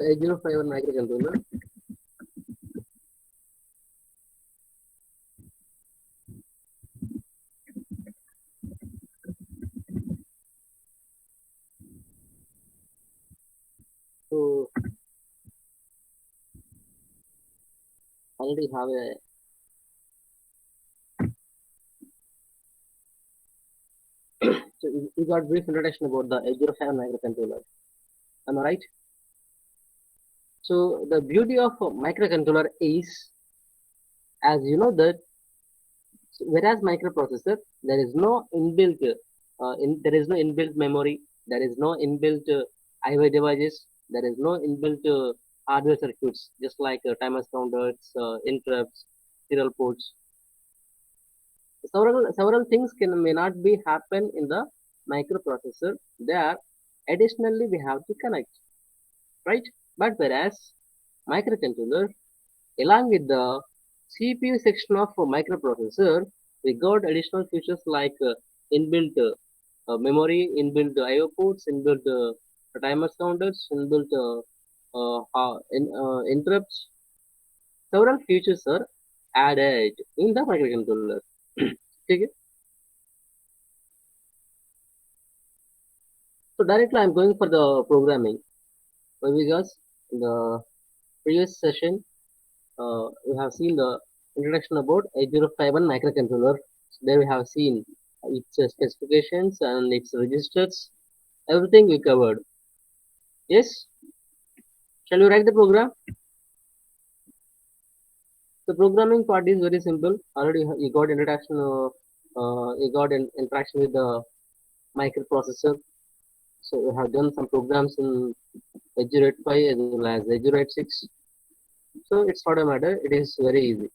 8051 microcontroller. So already have a so we got brief introduction about the 8051 microcontroller. Am I right? So the beauty of a microcontroller is, as you know that, whereas microprocessor there is no inbuilt there is no inbuilt memory, there is no inbuilt IO devices, there is no inbuilt hardware circuits, just like timers, counters, interrupts, serial ports. Several things may not be happen in the microprocessor. There, additionally, we have to connect, right? But whereas microcontroller, along with the CPU section of a microprocessor, we got additional features like inbuilt memory, inbuilt IO ports, inbuilt timers, counters, inbuilt interrupts. Several features are added in the microcontroller. Okay? So directly I'm going for the programming. Why? Because in the previous session, we have seen the introduction about 8051 microcontroller. There we have seen its specifications and its registers. Everything we covered. Yes? Shall we write the program? The programming part is very simple. Already you got introduction, you got an interaction with the microprocessor. So we have done some programs in 8085 as well as 8086. So it's not a matter. It is very easy.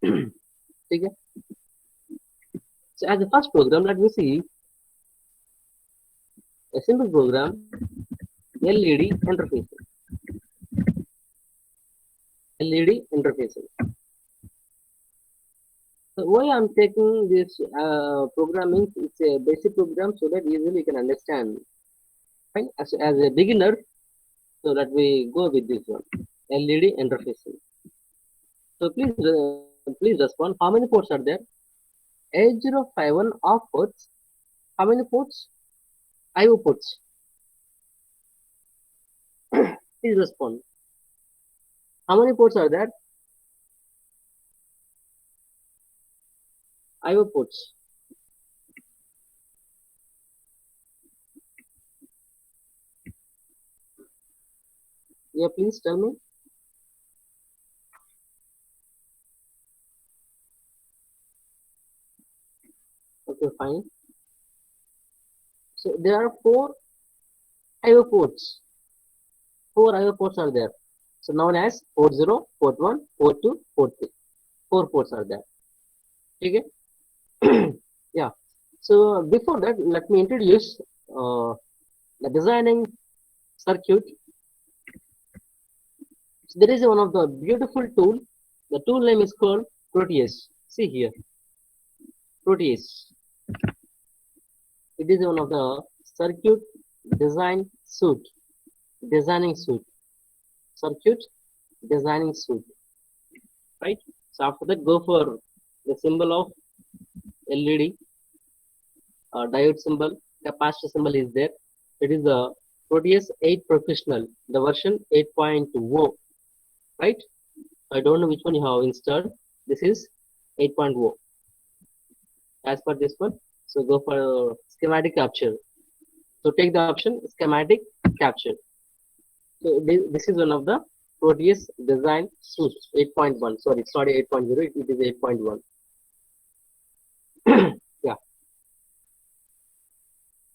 Okay? So as the first program, let me see a simple program, LED interface. LED interface. So why I'm taking this programming? It's a basic program so that easily you can understand. Fine. As a beginner, so that we go with this one, LED interface. So please respond. How many ports are there? 8051 off ports. How many ports? IO ports. Please respond. How many ports are there? IO ports. Yeah, please tell me. Okay, fine. So there are four IO ports. Four IO ports are there. So known as port 0, port 1, port 2, port 3. Four ports are there. Okay? Yeah. So before that, let me introduce the designing circuit. So there is one of the beautiful tool. The tool name is called Proteus. See here, Proteus. It is one of the circuit design suite, designing suite, circuit designing suite, right? So after that, go for the symbol of LED, diode symbol, capacitor symbol is there. It is the Proteus 8 Professional, the version 8.0, right? I don't know which one you have installed. This is 8.0 as per this one. So go for schematic capture. So take the option schematic capture. So this is one of the Proteus design suite 8.1. Sorry, it's not 8.0, it is 8.1. Yeah.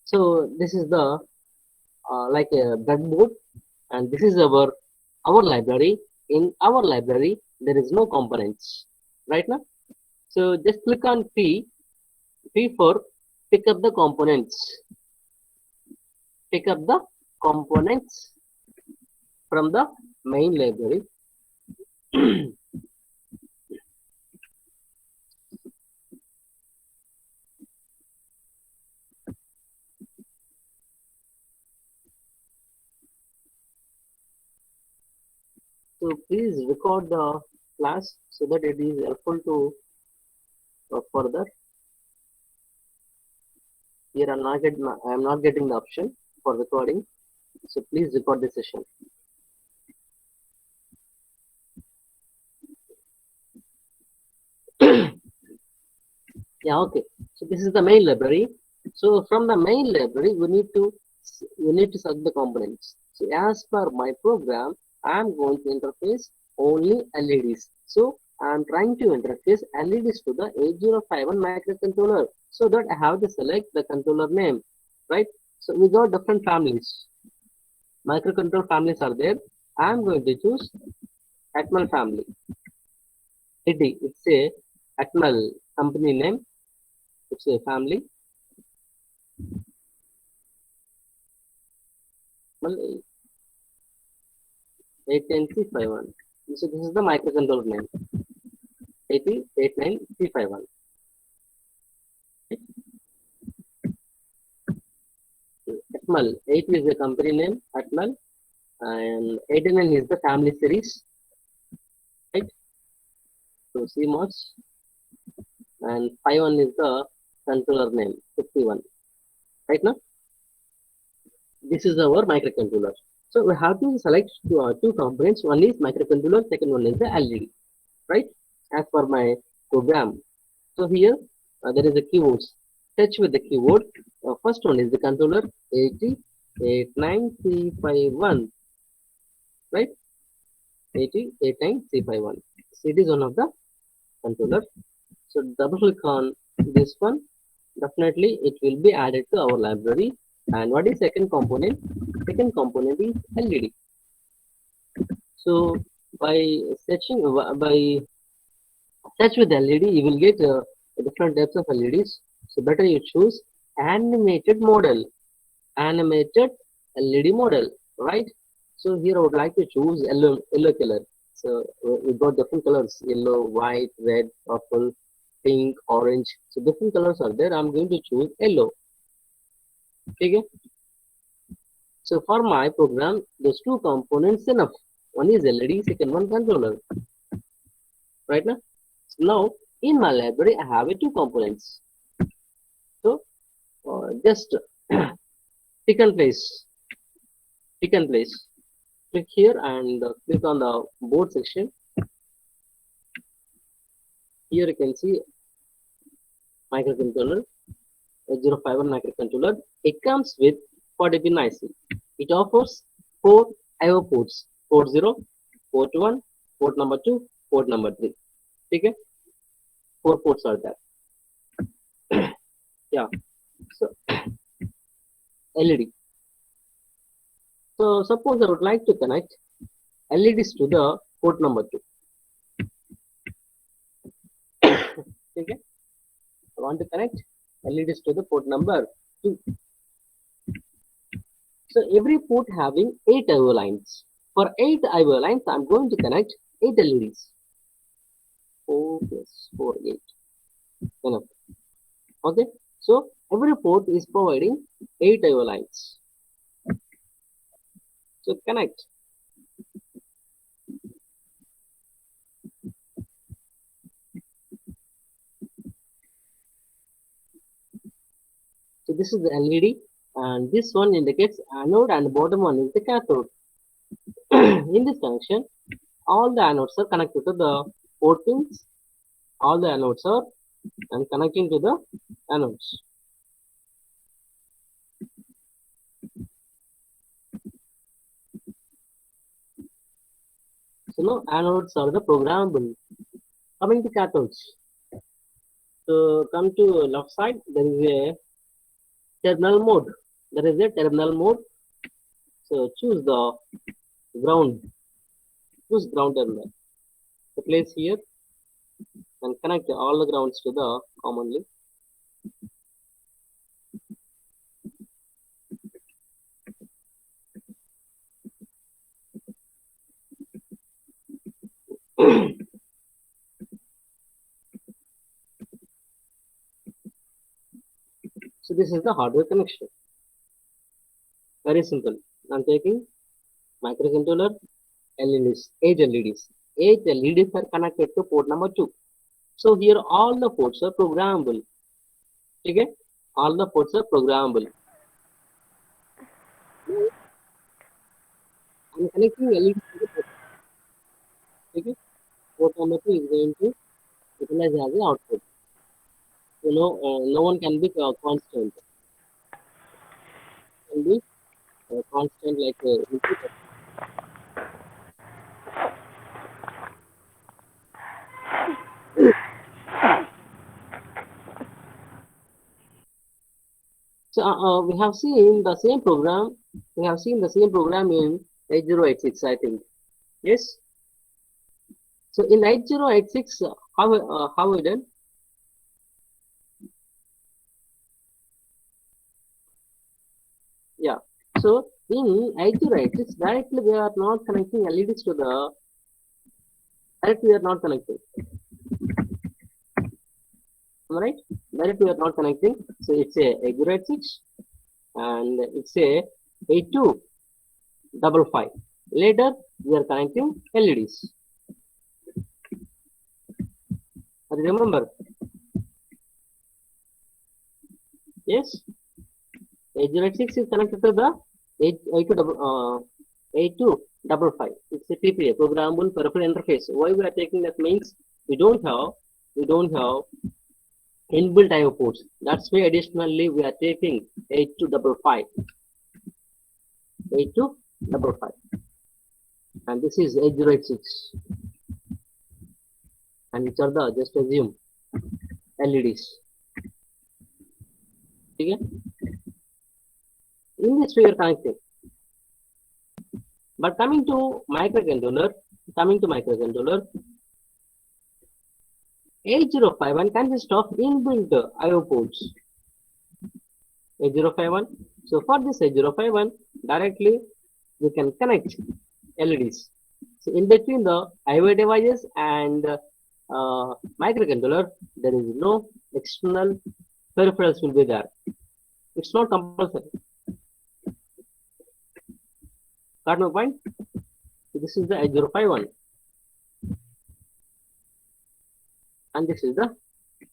So this is the like a breadboard, and this is our library. In our library, there is no components right now. So just click on P. P for pick up the components. Pick up the components from the main library. So please record the class so that it is helpful to further. Here I am not getting the option for recording. So please record the session. Yeah, okay. So this is the main library. So from the main library, we need to select the components. So as per my program, I am going to interface only LEDs. So I am trying to interface LEDs to the 8051 microcontroller so that I have to select the controller name, right? So we got different families. Microcontroller families are there. I am going to choose Atmel family. It's a Atmel company name. It's a family. Well, 89351. So this is the microcontroller name. 89351. Atmal. 8 is the company name, Atmal. And 89 is the family series. Right? So CMOS. And 51 is the controller name, 51. Right now? This is our microcontroller. So we have to select two components. One is microcontroller, second one is the LED. Right? As per my program. So here there is a keywords. Touch with the keyboard. First one is the controller 8089351, right? 8089351. So it is one of the controller. So double click on this one. Definitely it will be added to our library. And what is second component? Second component is LED. So by by search with LED, you will get different types of LEDs. So better you choose animated model, animated LED model, right? So here I would like to choose yellow color. So we got different colors: yellow, white, red, purple, pink, orange. So different colors are there. I'm going to choose yellow. Okay. So for my program, those two components enough. One is LED, second one controller. Right now. So now in my library, I have two components. So just pick and place, pick and place. Click here and click on the board section. Here you can see microcontroller, 8051 microcontroller. It comes with 40-pin IC. It offers 4 I/O ports: port 0, port 1, port number 2, port number 3. Okay, 4 ports are there. Yeah. So LED. So suppose I would like to connect LEDs to the port number 2. Okay, I want to connect LEDs to the port number 2. So every port having 8 I/O lines. For 8 I/O lines, I'm going to connect 8 LEDs. 4 plus 4, 8. Enough. Okay. So every port is providing 8 I/O lines. So connect. So this is the LED, and this one indicates anode, and the bottom one is the cathode. In this connection, all the anodes are connected to the port pins. All the anodes are and connecting to the anodes. So now anodes are the programmable. Coming to cathodes. So come to left side, there is a terminal mode. There is a terminal mode. So choose the ground. Choose ground terminal. So place here and connect all the grounds to the common link. So this is the hardware connection. Very simple. I'm taking microcontroller LEDs, 8 LEDs. 8 LEDs are connected to port number 2. So here all the ports are programmable. Okay? All the ports are programmable. Now, I'm connecting LEDs to the port. Okay? Port number 2 is going to utilize as an output. No one can be constant. Can be constant like input. So we have seen the same program. We have seen the same program in 8086, I think. Yes. So in 8086, how we done? Yeah. So in 8086, directly we are not connecting LEDs to the. Directly we are not connecting. Am I right? Directly we are not connecting. So it's a 8086 and it's a 8255. Later we are connecting LEDs. Remember? Yes. 8086 is connected to the 8255. It's a PPA, programmable peripheral interface. Why we are taking that means we don't have inbuilt IO ports. That's why additionally we are taking 8255, 8255, and this is 8086, and which are the just assume LEDs. Okay? In this we are connecting. But coming to microcontroller, 8051 consists of inbuilt IO ports. 8051. So for this 8051, directly we can connect LEDs. So in between the IO devices and microcontroller, there is no external peripherals will be there. It's not compulsory. Got my point? So this is the 8051, and this is the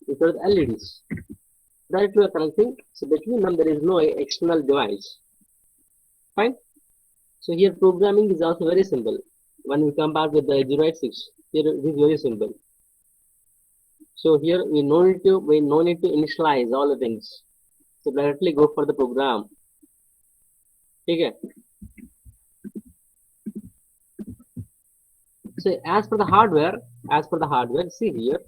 LEDs. Directly we are connecting. So between them there is no external device. Fine. So here programming is also very simple. When we compare with the 8086, here it is very simple. So here we no need to initialize all the things. So directly go for the program. Okay. So as for the hardware, see here.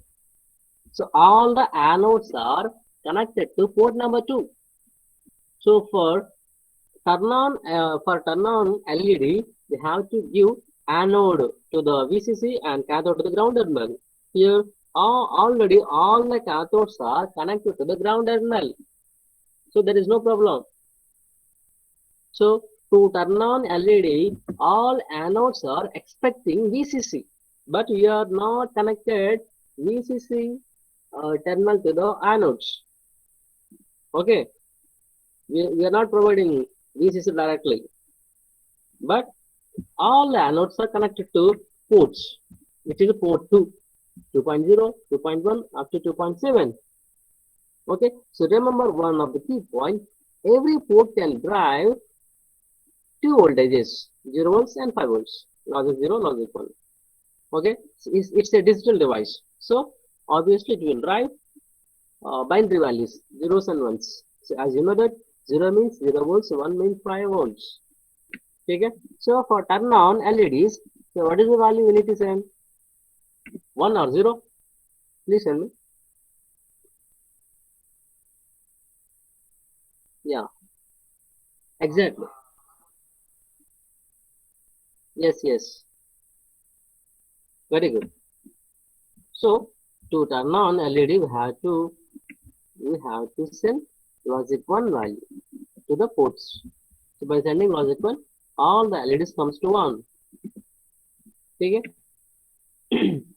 So all the anodes are connected to port number 2. So for turn on LED, we have to give anode to the VCC and cathode to the ground terminal. Here, already all the cathodes are connected to the ground terminal, so there is no problem. So to turn on LED, all anodes are expecting VCC, but we are not connected VCC terminal to the anodes. Okay, we are not providing VCC directly, but all the anodes are connected to ports, which is port 2, 2.0, 2.1 up to 2.7. Okay, so remember one of the key points, every port can drive two voltages, 0 volts and 5 volts, logic 0, logic 1. Okay, so it's a digital device. So obviously it will drive binary values, zeros and ones. So as you know that 0 means 0 volts, 1 means 5 volts. Okay, so for turn on LEDs, so what is the value we need to send? 1 or 0? Please tell me. Yeah, exactly. Yes, yes. Very good. So to turn on LED, we have to send logic 1 value to the ports. So by sending logic 1, all the LEDs comes to 1. Okay?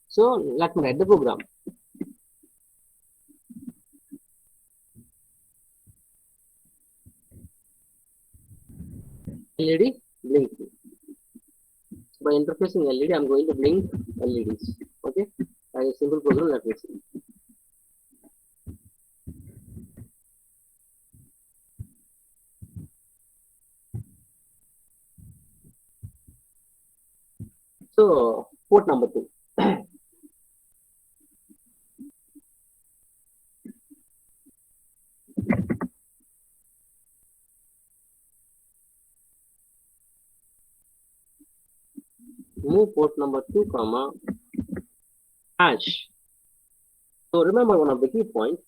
So let me write the program. LED blinking. by interfacing LED, I'm going to blink LEDs. Okay, as a simple program, let me see. So port number 2. Move port number 2, comma hash. So remember one of the key points.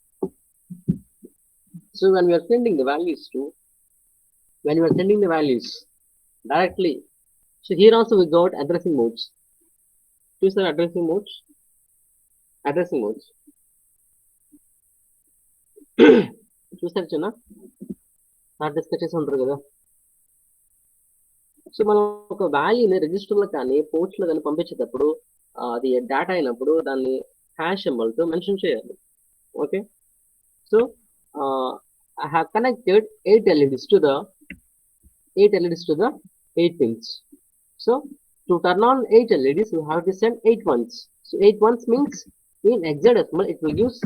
So when we are sending the values directly. So here also we got addressing modes. Choose the addressing modes. Addressing modes. చూసారు చిన్న sir discuss చేసి ఉంటారు కదా so మనం ఒక వాల్యూని రిజిస్టర్లో కానీ పోర్ట్స్లో కానీ పంపించేటప్పుడు అది డేటా అయినప్పుడు దాన్ని హ్యాష్ సింబల్తో మెన్షన్ చేయాలి okay so I have connected 8 LEDs to the 8 pins. So to turn on 8 LEDs, you have to send 8 ones. So 8 ones means in hexadecimal it will use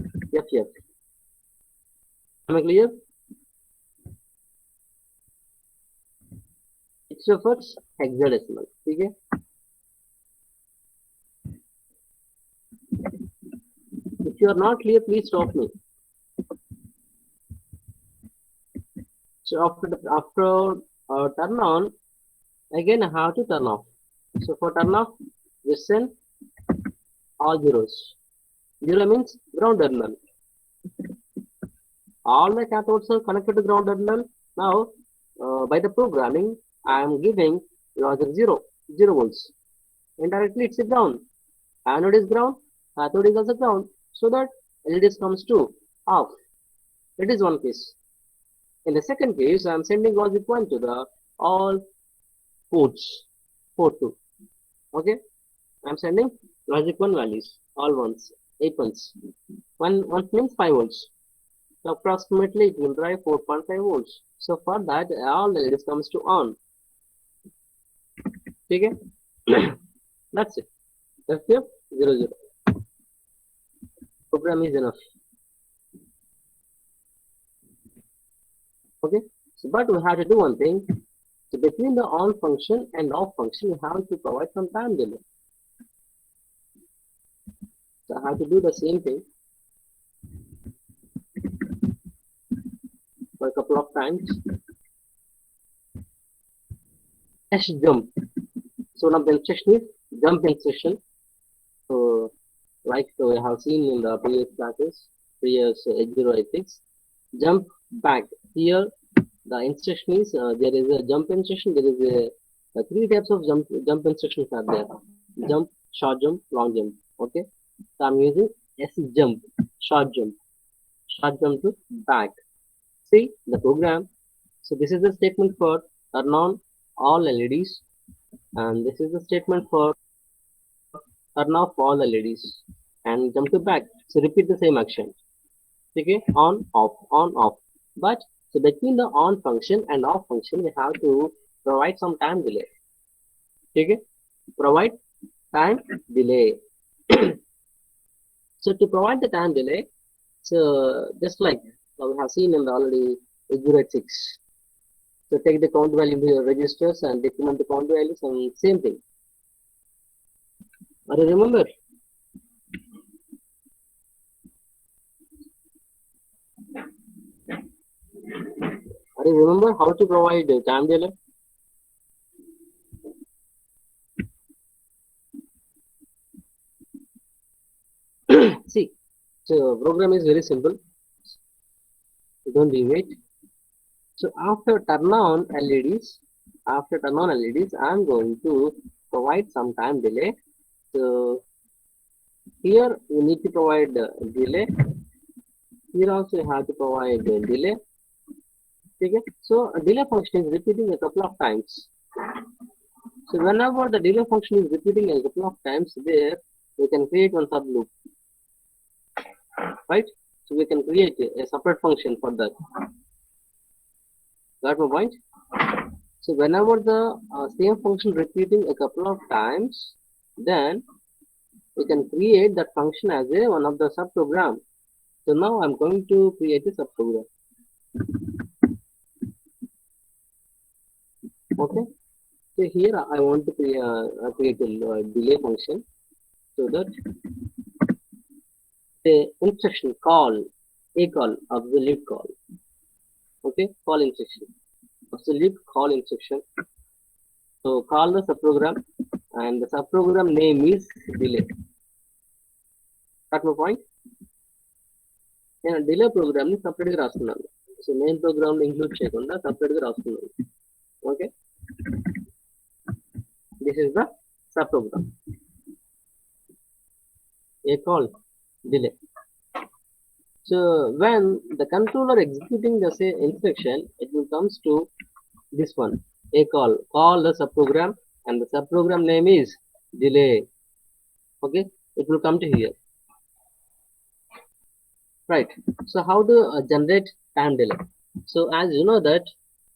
FF. Am I clear? It's your first hexadecimal. Okay. If you are not clear, please stop me. So after turn on, again I have to turn off. So for turn off, we send all zeros. Zero means ground terminal. All the cathodes are connected to ground terminal. Now, by the programming, I am giving logic 0 volts. Indirectly, it's a ground. Anode is ground, cathode is also ground. So that LEDs comes to off. It is one case. In the second case, I am sending logic 1 to the all ports. Port 2. Okay. I am sending logic 1 values. All ones. 8 ones. One means 5 volts. So approximately it will drive 4.5 volts. So for that, all the LEDs comes to on. Okay. That's it. That's it. 0 0. Program is enough. Okay. So, but we have to do one thing. So between the on function and off function, we have to provide some time delay. So I have to do the same thing for a couple of times. Dash jump. So now the instruction is jump instruction. So like we have seen in the previous classes, previous 8086, jump back. Here the instruction is there is a jump instruction. There is a 3 types of jump instructions are there. Jump, short jump, long jump. Okay. So I'm using S jump, short jump to back. See the program. So this is the statement for turn on all LEDs, and this is the statement for turn off all LEDs and jump to back. So repeat the same action. Okay, on off. But so between the on function and off function, we have to provide some time delay. Okay, provide time delay. So to provide the time delay, so just like we have seen in the already 8086. So take the count value into your registers and decrement the count values and same thing. Are you remember? Are you remember how to provide time delay? See, so program is very simple. Don't deviate. So after turn on LEDs, I'm going to provide some time delay. So here you need to provide delay. Here also you have to provide delay. Okay. So a delay function is repeating a couple of times. So whenever the delay function is repeating a couple of times, there we can create one sub loop. Right? So we can create a separate function for that. Got my point? So whenever the same function repeating a couple of times, then we can create that function as a one of the subprogram. So now I'm going to create a subprogram. Okay. So here I want to create a delay function so that the instruction call, a call, absolute call. Okay, call instruction, absolute call instruction. So call the subprogram and the subprogram name is delay. Got my point? నేను delay program ని separate గా రాస్తున్నాను. So main program లో include చేయకుండా separate గా రాస్తున్నాను. Okay, this is the sub program a call delay. So when the controller executing the say instruction, it will comes to this one, a call the subprogram, and the subprogram name is delay. Okay, it will come to here, right? So how to generate time delay? So as you know that,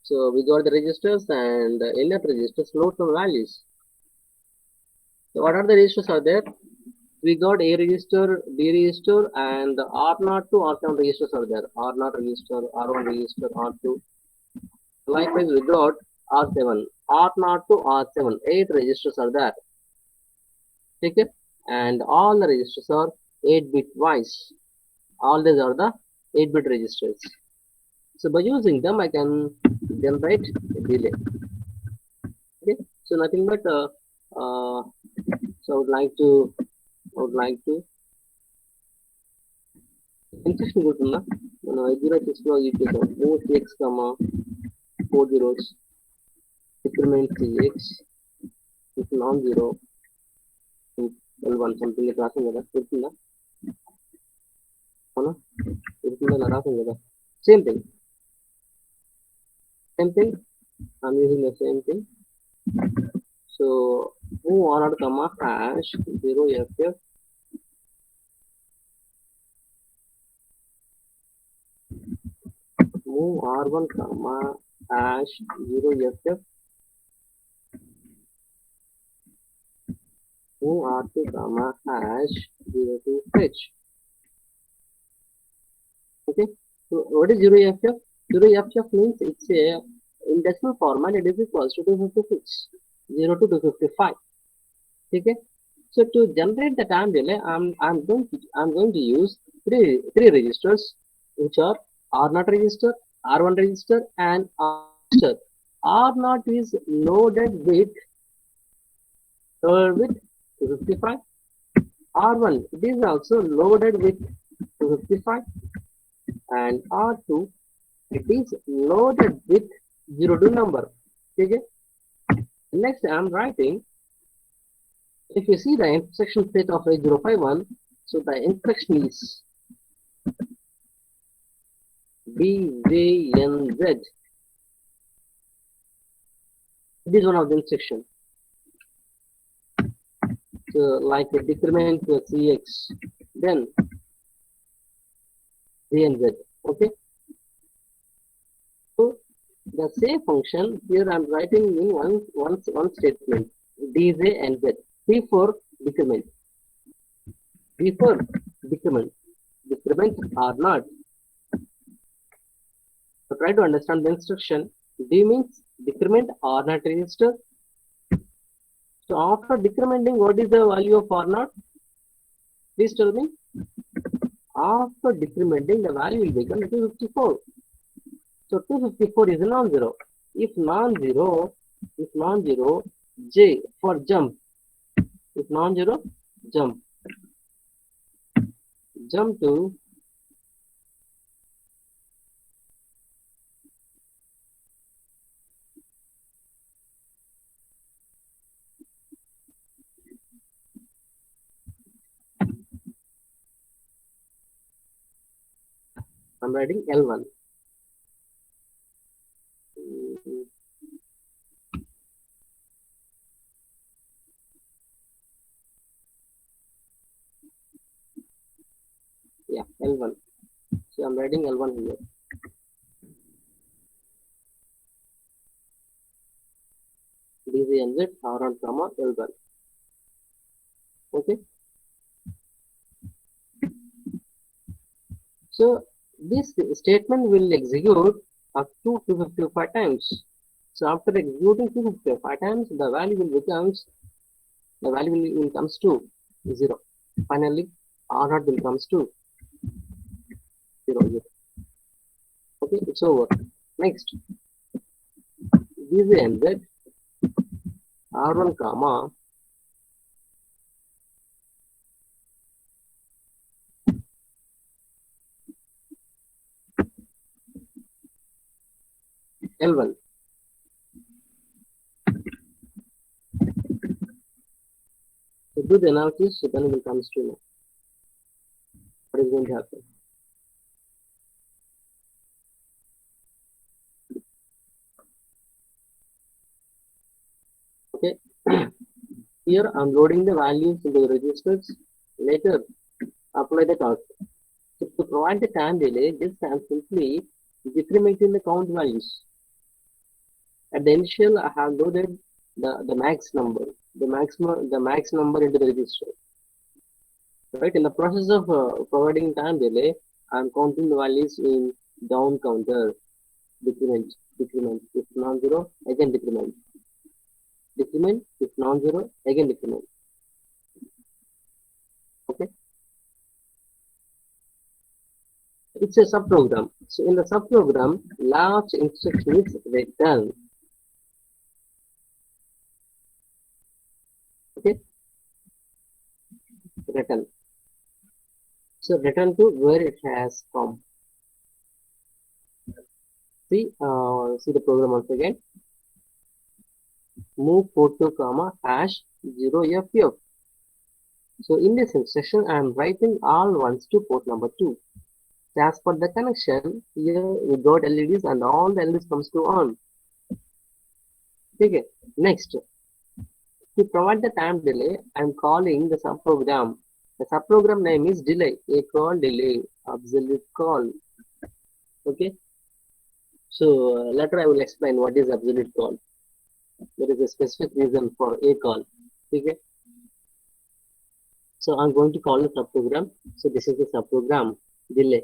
so we got the registers and inner registers load some values. So what are the registers are there? We got A register, B register, and the R0 to R7 registers are there. R0 register, R1 register, R2. Likewise, we got R7, R0 to R7, 8 registers are there. Okay? And all the registers are 8-bit wise. All these are the 8-bit registers. So by using them, I can generate a delay. Okay? So nothing but so I would like to instruction గుర్తుందా? మనం 806 లో use చేసాం. move cx, 4 zeros, decrement cx with non-zero L1 something ఇట్లా రాసాం కదా, గుర్తుందా? అవునా, గుర్తుందా? ఇలా రాసాం కదా. Same thing I'm using the same thing. So move r0 comma hash 0ff move r1 comma hash 0ff move r2 comma hash 02h. Okay, so what is 0ff? 0ff means it's a in decimal format it is equals to 256, 0 to 255. Okay, so to generate the time delay, I'm going to use three registers which are R0 register, R1 register, and R register. R0 is loaded with 255. R1 it is also loaded with 255, and R2 it is loaded with 02 number. Okay. Next I am writing, if you see the instruction set of 8051, so the instruction is DJNZ. This is one of the instruction. So like a decrement to CX, then DNZ. Okay. So the same function here I'm writing in one statement, DJ and Z. Before decrement. Decrement are not. So try to understand the instruction. D means decrement R not register. So after decrementing, what is the value of R naught? Please tell me. After decrementing, the value will become 254. So 254 is a non-zero. If non-zero, J for jump. If non-zero, jump to I'm writing L1. Yeah, L1. So I'm writing L1 here. is the NZ R1 comma L1. Okay. So this statement will execute up to 255 times. So after executing 255 times, the value will comes to 0. Finally, R naught will comes to 0, 0. Okay, it's over. Next, this is NZ R1 comma L1. So do the analysis, so then it will comes to know what is going to happen. Okay. Here I'm loading the values into the registers. Later, apply the task. So to provide the time delay, just I'm simply decrementing the count values. At the initial, I have loaded the max number, the max number into the register. Right. In the process of providing time delay, I'm counting the values in down counter, decrement, decrement. If non-zero, again decrement, decrement. If non-zero, again decrement. Okay. It's a subprogram. So in the subprogram, last instruction is return. Okay, return. So return to where it has come. See the program once again. Move port to comma hash 0ff. So in this instruction, I am writing all ones to port number 2. So as per the connection, here we got LEDs and all the LEDs comes to on. Okay. Next, to provide the time delay, I am calling the subprogram. The subprogram name is delay, a call delay, absolute call. Okay. So later I will explain what is absolute call. There is a specific reason for a call. Okay. So I'm going to call the subprogram. So this is the subprogram delay.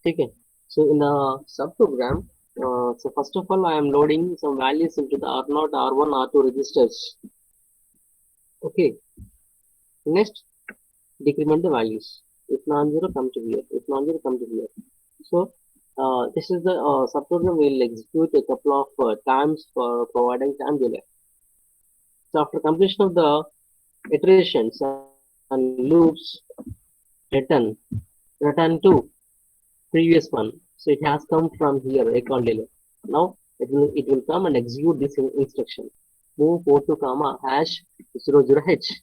Okay. So in the subprogram, so first of all, I am loading some values into the R0, R1, R2 registers. Okay. Next, decrement the values. If non-zero, come to here. If non-zero, come to here. So this is the subprogram will execute a couple of times for providing time delay. So after completion of the iterations and loops, return to previous one. So it has come from here, a call delay. Now it will come and execute this instruction. Move 4 to comma hash 00h.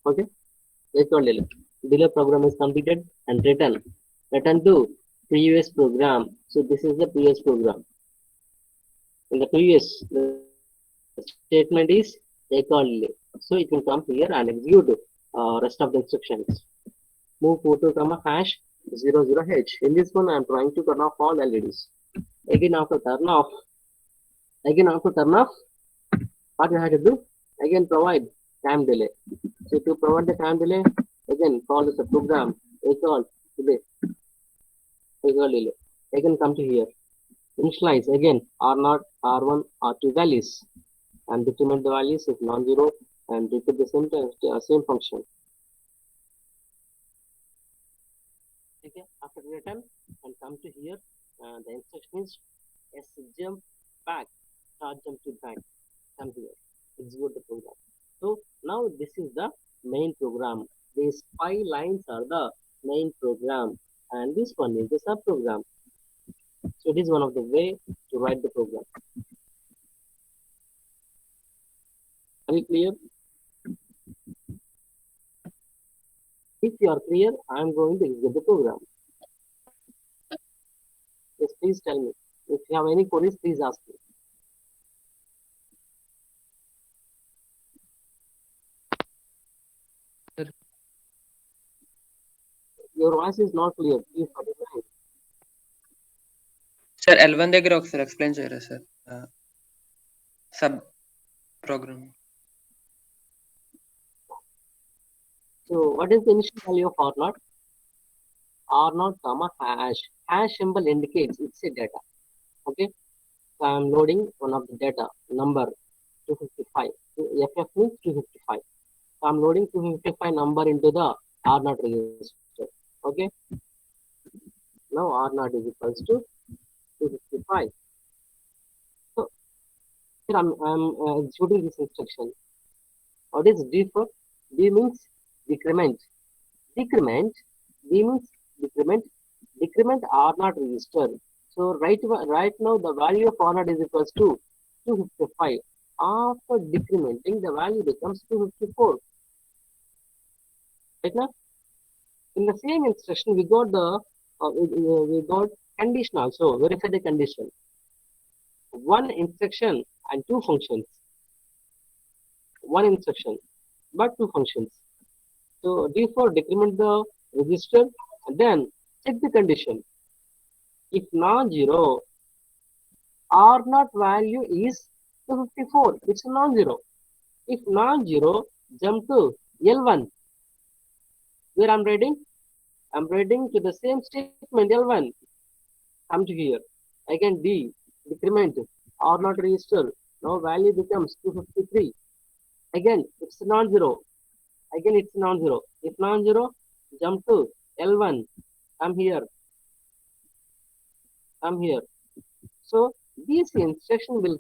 Okay, a call delay. Delay program is completed and return to previous program. So this is the previous program. In the previous, the statement is a call delay. So it will come here and execute rest of the instructions. Move photo comma hash 00h. In this one, I am trying to turn off all LEDs. Again after turn off, what you have to do? Again provide time delay. So to provide the time delay, again call this a program. A call delay. A call delay. Again come to here. Initialize again R0, R1, R2 values and decrement the values if non-zero and repeat the same function. Okay, after return and come to here, the instruction is S jump back, start jump to back, come here, execute the program. So now this is the main program. These 5 lines are the main program and this one is the subprogram. So it is one of the way to write the program. Are you clear? If you are clear, I am going to execute the program. Yes, please tell me. If you have any queries, please ask me. Sir, Your voice is not clear. Please sir L1 దగ్గర ఒకసారి explain చేయరా sir Sub program. So what is the initial value of R naught? R naught comma hash. Hash symbol indicates it's a data. Okay. So I'm loading one of the data number 255. FF means 255. So I'm loading 255 number into the R naught register. Okay. Now R naught is equals to 255. So here I'm executing this instruction. What is D for? D means decrement. Decrement. D means decrement. Decrement R naught register. So right now the value of R naught is equals to 255. After decrementing, the value becomes 254. Right now, in the same instruction, we got condition also. Verify the condition. One instruction and two functions. One instruction, but two functions. So D4 decrement the register and then check the condition. If non-zero, R naught value is 254. It's non-zero. If non-zero, jump to L1. Where I'm reading to the same statement L1. Come to here. Again D, decrement, R naught register. Now value becomes 253. Again, it's non-zero. Again, it's non-zero. If non-zero, jump to L1. I'm here. I'm here. So this instruction will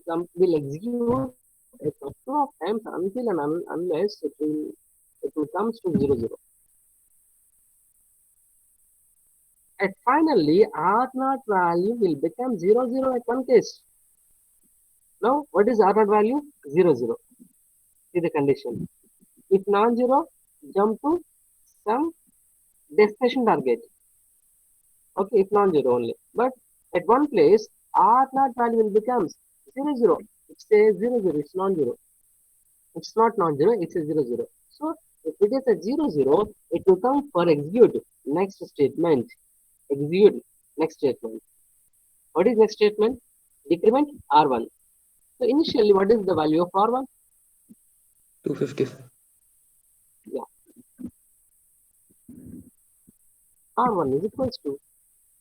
execute a couple of times until and unless it will comes to 0, 0. And finally, R naught value will become 0, 0 at one case. Now, what is R naught value? 0, 0. See the condition. If non-zero, jump to some destination target. Okay, if non-zero only. But at one place, R naught value will become 0, 0. It says 0, 0. It's non-zero. It's not non-zero. It's a 0, 0. So if it is a 0, 0, it will come for execute next statement. Execute next statement. What is next statement? Decrement R1. So initially, what is the value of R1? 255. Yeah. R1 is equals to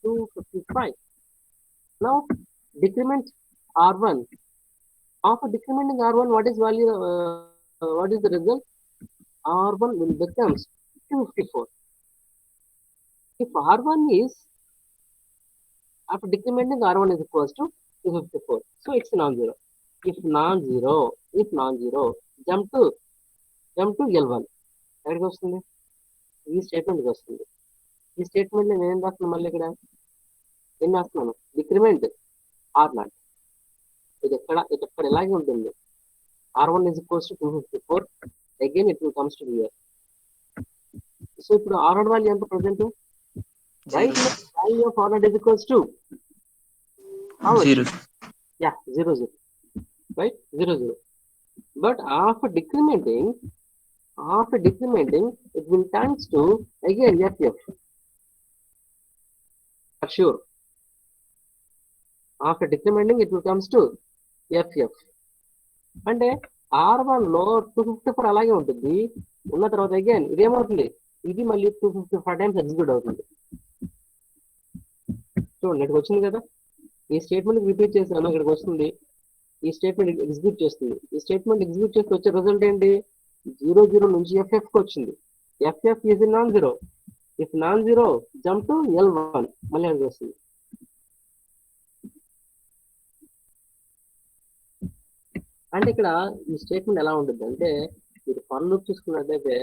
255. Now, decrement R1. After decrementing R1, what is value? What is the result? R1 will becomes 254. If R1 is after decrementing R1 is equals to 254. So it's non-zero. If non-zero, jump to L1. ఎక్కడికి వస్తుంది ఈ స్టేట్మెంట్కి వస్తుంది ఈ statement నేను ఏం రాస్తున్నాను మళ్ళీ ఇక్కడ ఏం రాస్తున్నాను డిక్రిమెంట్ ఆర్ నాట్ ఇది ఎక్కడ ఇలాగే ఉంటుంది R1 is equals to 254. Again it will comes to here. So ఇప్పుడు R1 value ఎంత present? Right now value of R1 is equals to how much? 0. Yeah, 0, 0. Right? 0, 0. But after decrementing, it will turns to again FF. For sure. After decrementing, it will comes to FF. అంటే R1 లో 254 అలాగే ఉంటుంది ఉన్న తర్వాత again ఇదేమవుతుంది ఇది మళ్ళీ 255 times execute అవుతుంది చూడండి ఇక్కడికి వచ్చింది కదా ఈ స్టేట్మెంట్ రిపీట్ చేసాను ఇక్కడికి వస్తుంది ఈ స్టేట్మెంట్ ఎగ్జిక్యూట్ చేస్తుంది ఈ స్టేట్మెంట్ ఎగ్జిక్యూట్ చేస్తే వచ్చే రిజల్ట్ ఏంటి 0, 0 నుంచి FF కి వచ్చింది FF is non-zero if non-zero jump to L1 మళ్ళీ అది వస్తుంది అంటే ఇక్కడ ఈ స్టేట్మెంట్ ఎలా ఉంటుంది అంటే మీరు ఫర్ లూప్ చూసుకున్నట్లయితే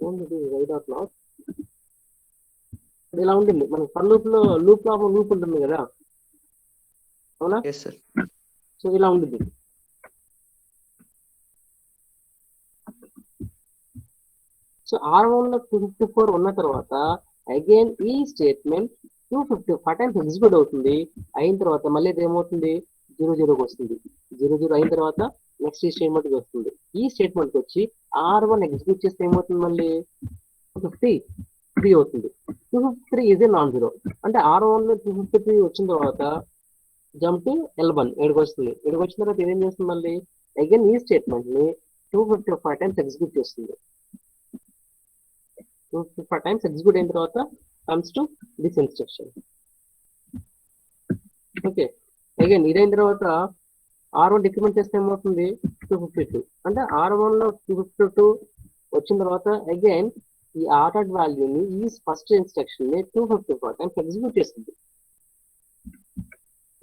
don't know if it is right or not. ఇలా ఉంటుంది మన ఫర్ లూప్ లో లూప్ ఉంటుంది కదా, అవునా? Yes, sir. సో ఇలా ఉంటుంది. సో R1 లో 254 ఉన్న తర్వాత అగైన్ ఈ స్టేట్మెంట్ 255 టైమ్స్ ఎగ్జిక్యూట్ అవుతుంది. అయిన తర్వాత మళ్ళీ ఇది ఏమవుతుంది, 00కి వస్తుంది. 00 అయిన తర్వాత నెక్స్ట్ ఈ స్టేట్మెంట్కి వస్తుంది. ఈ స్టేట్మెంట్ వచ్చి R1 ఎగ్జిక్యూట్ చేస్తే ఏమవుతుంది, మళ్ళీ 253 అవుతుంది. 253 ఇదే నాన్ జీరో. అంటే R1 లో 253 వచ్చిన తర్వాత జంప్ టు L1 ఏడుకు వస్తుంది. ఏడుకు వచ్చిన తర్వాత ఏం చేస్తుంది, మళ్ళీ అగైన్ ఈ స్టేట్మెంట్ ని 255 టైమ్స్ ఎగ్జిక్యూట్ చేస్తుంది. 255 టైమ్స్ ఎగ్జిక్యూట్ అయిన తర్వాత comes to this instruction. Okay, again ఇదైన తర్వాత R1 డిక్రిమెంట్ చేస్తే ఏమవుతుంది, 252. అంటే R1 లో 252 వచ్చిన తర్వాత అగైన్ ఈ ఆర్డర్డ్ వాల్యూని ఈ ఫస్ట్ ఇన్స్ట్రక్షన్ ని 254 టైమ్స్ ఎగ్జిక్యూట్ చేస్తుంది.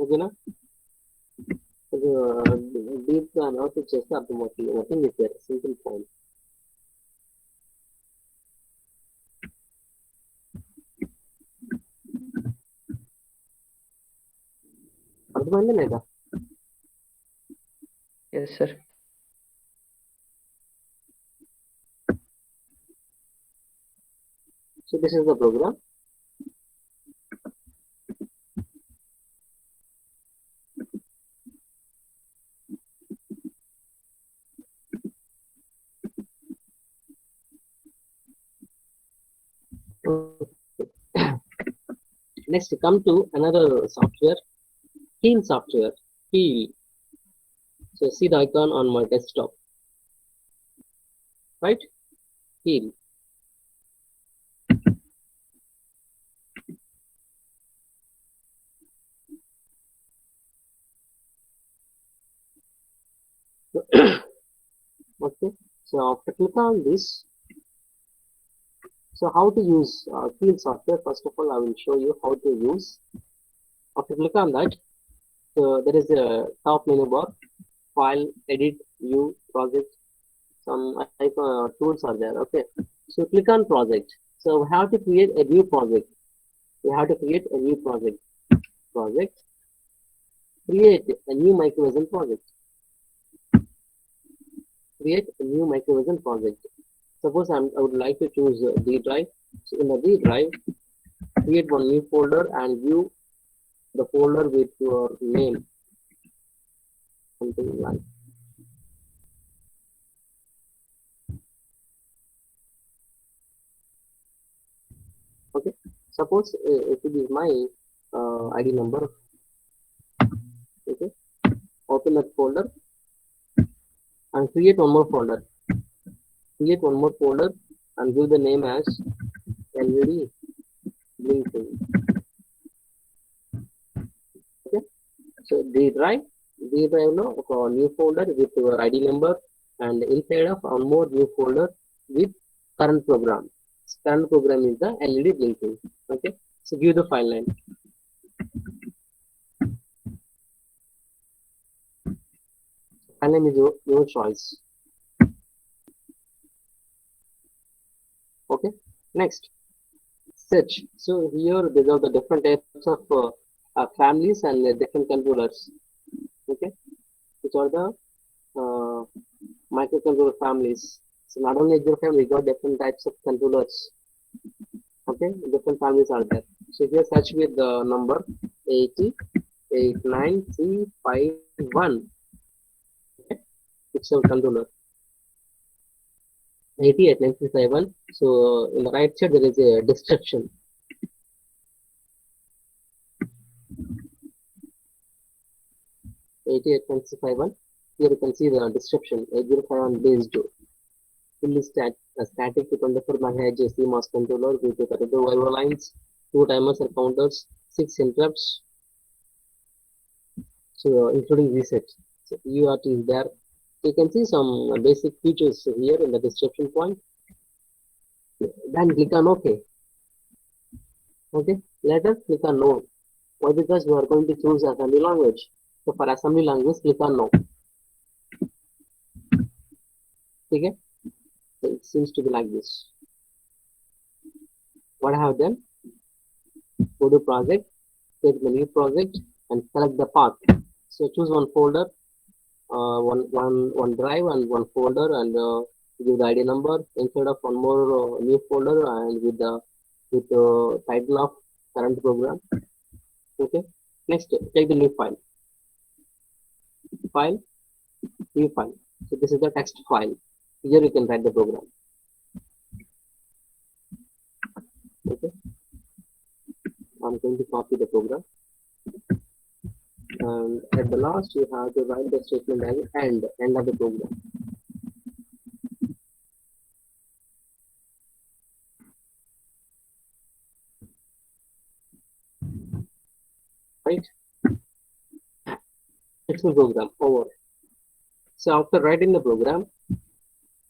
ఓకేనా? డీప్ గా అనాలిసిస్ చేస్తే అర్థమవుతుంది. Nothing is there, simple point. అర్థమైందా లేదా? Yes, sir. So this is the program. Next, come to another software, Heal software. Heal. So see the icon on my desktop, right? Heal. Okay, so after click on this, so how to use Heal software? First of all, I will show you how to use. After click on that, so there is a top menu bar, file, edit, view, project, some tools are there. Okay, so click on project. So we have to create a new project. We have to create a new project. Create a new microvision project. Create a new microvision project. Suppose I would like to choose D drive. So in the D drive, create one new folder and view the folder with your name. Something like. Okay. Suppose if it is my ID number. Okay. Open that folder and create one more folder. Create one more folder and give the name as LED blinking. Okay. So D drive no new folder with your ID number, and inside of one more new folder with current program. Current program is the LED blinking. Okay. So give the file name. File name is your choice. Okay. Next, search. So here these are the different types of families and different controllers. Okay, which are the microcontroller families. So not only 805, we got different types of controllers. Okay, different families are there. So here search with the number 80351. Okay, it's a controller. 88951. So in the right side there is a description. Here you can see the description. 805 based fully static 24 MHz CMOS controller with 32 I/O lines, 2 timers and counters, 6 interrupts. So including reset. So UART is there. You can see some basic features here in the description point. Then click on OK. Okay. Later click on No. Why? Because we are going to choose assembly language. So for assembly language, click on No. Okay. So it seems to be like this. what I have done? Go to project, create the new project, and select the path. So choose one folder, one drive and one folder, and give the ID number instead of one more new folder, and with the title of current program. Okay. Next, take the new file. File, new file. So this is the text file. Here you can write the program. Okay. I'm going to copy the program. And at the last, you have to write the statement as end of the program. Right? It's the program over. So after writing the program,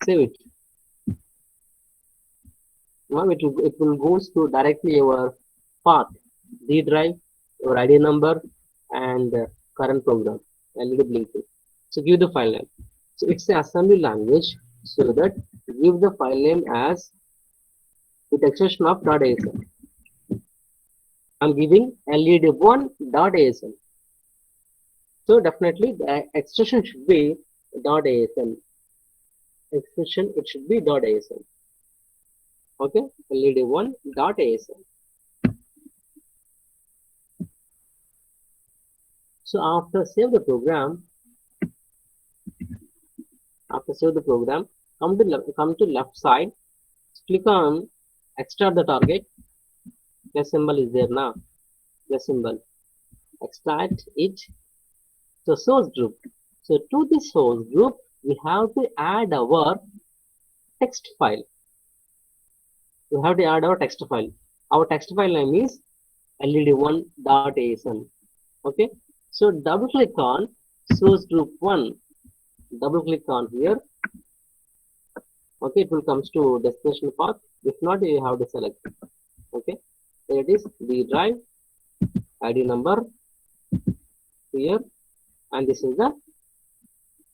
save it. Now it will goes to directly your path, D drive, your ID number, and current program, LED blinking. So give the file name. So it's the assembly language, so that give the file name as with extension of .asm. I'm giving led1.asm. So definitely the extension should be .asm. Extension it should be .asm. Okay, led1.asm. So after save the program, come to left side, click on extract the target. Plus symbol is there now. Plus symbol. Extract it. So source group. So to the source group, we have to add our text file. We have to add our text file. Our text file name is led1.asm. Okay. So double click on source group 1. Double click on here. Okay, it will comes to destination path. If not, you have to select. Okay. There it is, the drive, ID number here, and this is the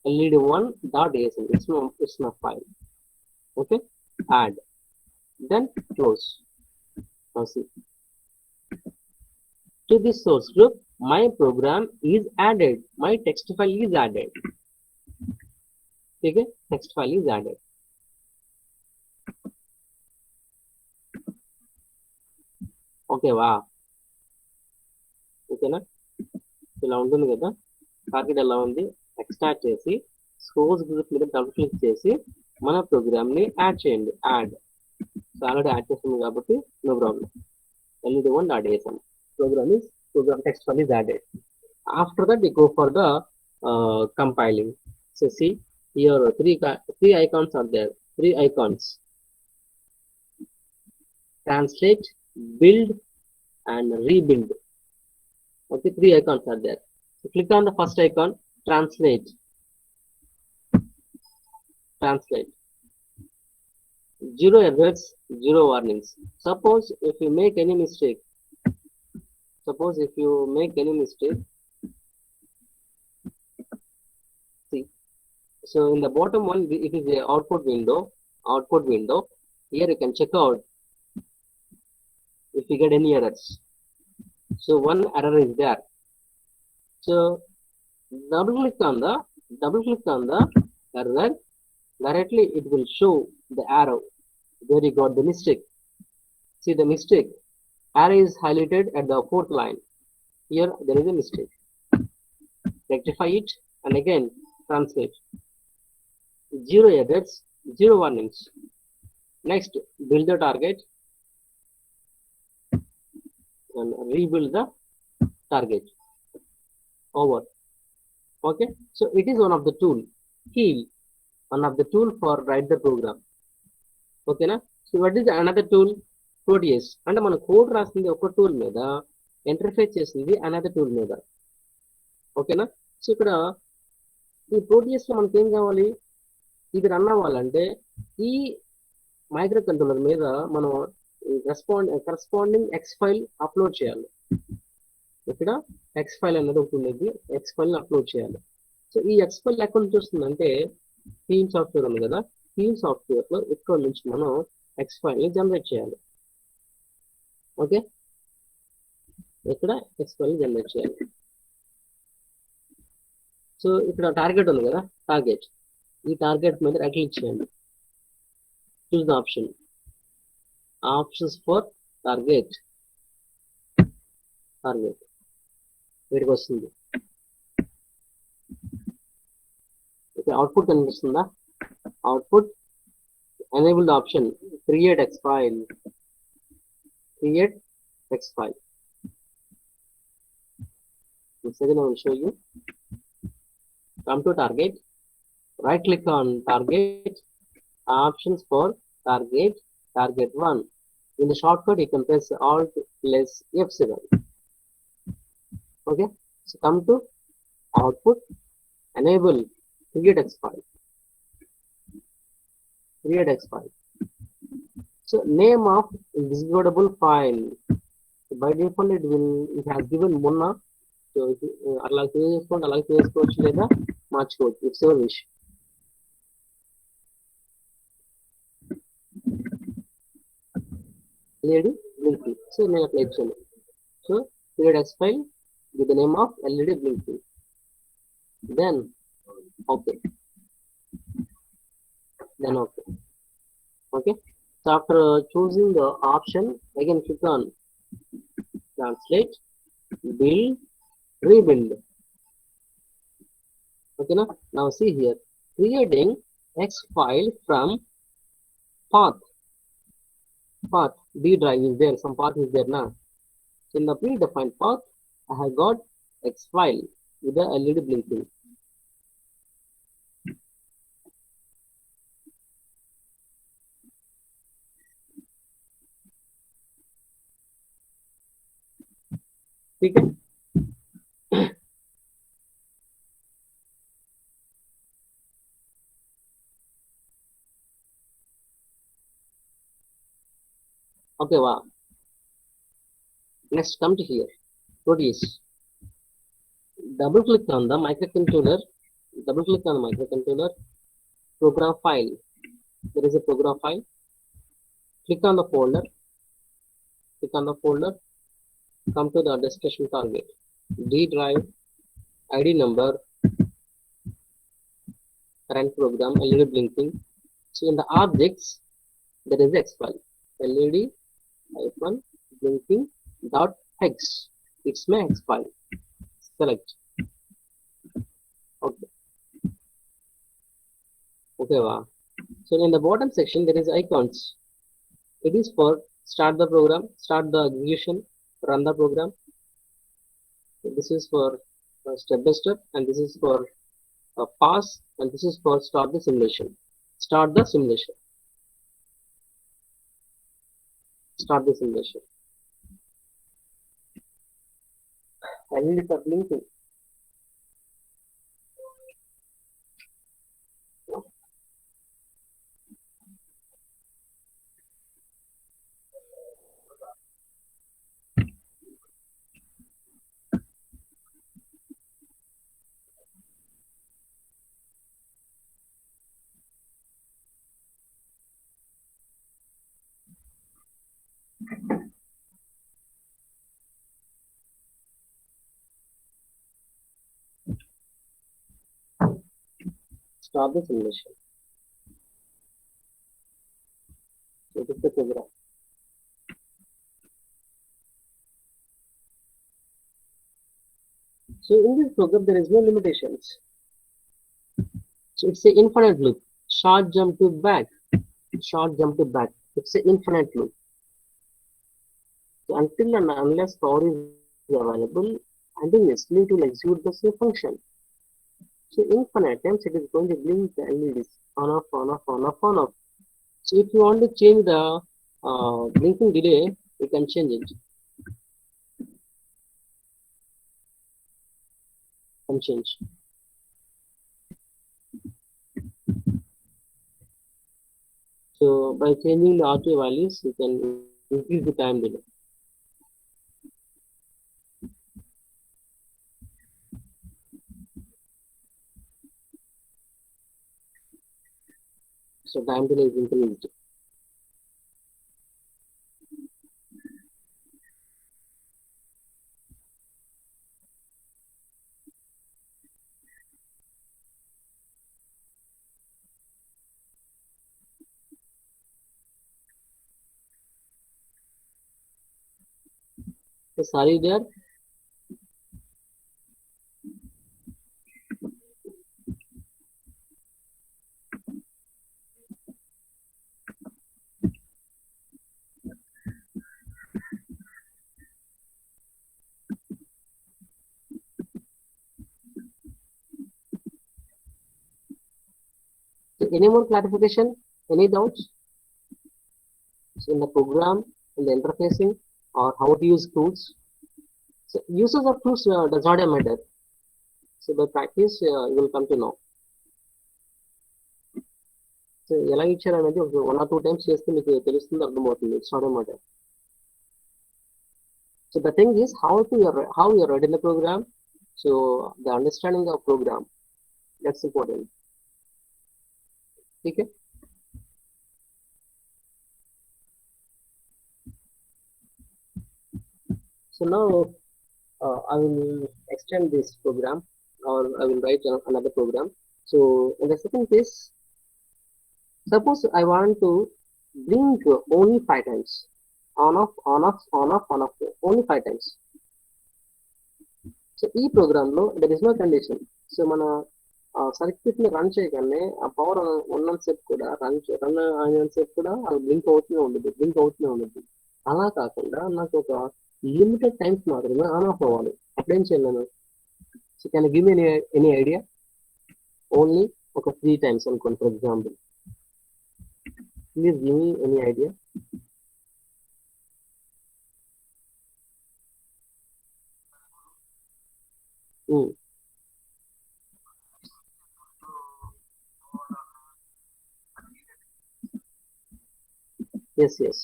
led1.asm. It's not file. Okay, add, then close. Now see, to this source group, my program is added. My text file is added. Okay, text file is added. Okay, wow. ఓకేనా ఇలా ఉంటుంది కదా target ఎలా ఉంది extract చేసి source group మీద double click చేసి మన ప్రోగ్రామ్ ని యాడ్ చేయండి యాడ్ సో ఆల్రెడీ యాడ్ చేస్తుంది కాబట్టి no problem led1.asm program text file is added. After that we go for the compiling. So see here three icons are there, three icons: translate, build, and rebuild. Okay, three icons are there. So click on the first icon, translate. Zero errors, zero warnings. Suppose if you make any mistake, see, so in the bottom one it is a output window. Here you can check out if you get any errors. So one error is there. So double click on the error. Directly it will show the arrow where you got the mistake. See the mistake. Arrow is highlighted at the fourth line. Here there is a mistake. Rectify it and again translate. Zero errors, zero warnings. Next, build the target and rebuild the target. Over. Okay, so it is one of the tool. One of the tool for write the program. Okay na? So what is another tool? Proteus. అంటే మన code రాసింది ఒక tool మీద, interface చేసింది another tool మీద. ఓకేనా? So ఇక్కడ ఈ ప్రోటియస్ లో మనకి ఏం కావాలి? ఇది రన్ అవ్వాలంటే ఈ మైక్రో కంట్రోలర్ మీద మనం కరస్పాండింగ్ ఎక్స్ ఫైల్ అప్లోడ్ చేయాలి. ఇక్కడ ఎక్స్ ఫైల్ అనేది ఒకటి ఉండేది, ఎక్స్ ఫైల్ అప్లోడ్ చేయాలి. సో ఈ ఎక్స్ ఫైల్ ఎక్కడ నుంచి వస్తుందంటే థీమ్ సాఫ్ట్వేర్ ఉంది కదా, థీమ్ సాఫ్ట్వేర్ లో ఇక్కడ నుంచి మనం ఎక్స్ ఫైల్ ని జనరేట్ చేయాలి. ఓకే, ఇక్కడ ఎక్స్పైల్ జనరేట్ చేయాలి. సో ఇక్కడ టార్గెట్ ఉంది కదా, టార్గెట్, ఈ టార్గెట్ మీద రైట్ క్లిక్ చేయండి, choose the option, options for target, target వీటికి వస్తుంది. ఓకే, అవుట్పుట్ కనిపిస్తుందా? Output enable the option create X file, create X file. Once again I will show you. Come to target, right click on target, options for target, target 1. In the shortcut you can press alt plus F7. Okay, so come to output, enable create X file, create X file. So name of executable file, by default it has given Mona. So అలా చేసుకోండి, అలా చేసుకోవచ్చు లేదా మార్చుకోవచ్చు, it's your wish. LED blinking, so నేను అట్లా ఇచ్చాను. So create x file with the name of LED blinking, then okay, then okay. Okay, so after choosing the option, again click on translate, build, rebuild. Okay, now see here, creating X file from path D drive is there, some path is there now. So in the predefined path I have got X file with the LED blinking. ठीक है, okay, wow. Next come to here, produce, double click on the microcontroller, program file, there is a program file, click on the folder, come to the destination target, D drive, ID number, current program, LED blinking. So in the objects there is X file, LED blinking dot hex, it's my X file, select. Okay, wow. So in the bottom section there is icons, it is for start the program, start the execution, run the program. This is for step by step, and this is for pass, and this is for start the simulation. Start the simulation. I need it for blinking. Start the simulation. So it is the program. So in this program there is no limitations. So it's an infinite loop. Short jump to back. It's an infinite loop. So until and unless power is available, continuously it will execute the same function. So infinite times it is going to blink the LEDs on off, on off, on off, on off. So if you want to change the blinking delay, you can change it. So by changing the RTO values, you can increase the time delay. So time delay is increased. So are you there? So any more clarification? Any doubts? So in the program, in the interfacing, or how to use tools. So uses of tools does not matter. So by practice, you will come to know. So ఎలా ఇచ్చారు అనేది ఒక 1 or 2 times చేస్తే మీకు తెలుస్తుంది, అర్థమవుతుంది. It's not matter. So the thing is how you read in the program. So the understanding of program, that's important. Okay. So now I will extend this program, or I will write another program. So in the second case, suppose I want to blink only 5 times. On off, on off, on off, on off, only 5 times. So ఈ ప్రోగ్రామ్లో there is no condition. So మన సర్క్యూట్ని run చేయగానే ఆ power ఉన్నంతసేపు కూడా run అయినంతసేపు కూడా అది బ్లింక్ అవుతూనే ఉండదు. అలా కాకుండా నాకు ఒక లిమిటెడ్ టైమ్స్ మాత్రమే ఆన్ ఆఫ్ అవ్వాలి. అప్పుడేం చేయాలి నేను? So can give me any idea? Only ఒక 3 times అనుకోండి, for example. Please give me any idea. Yes.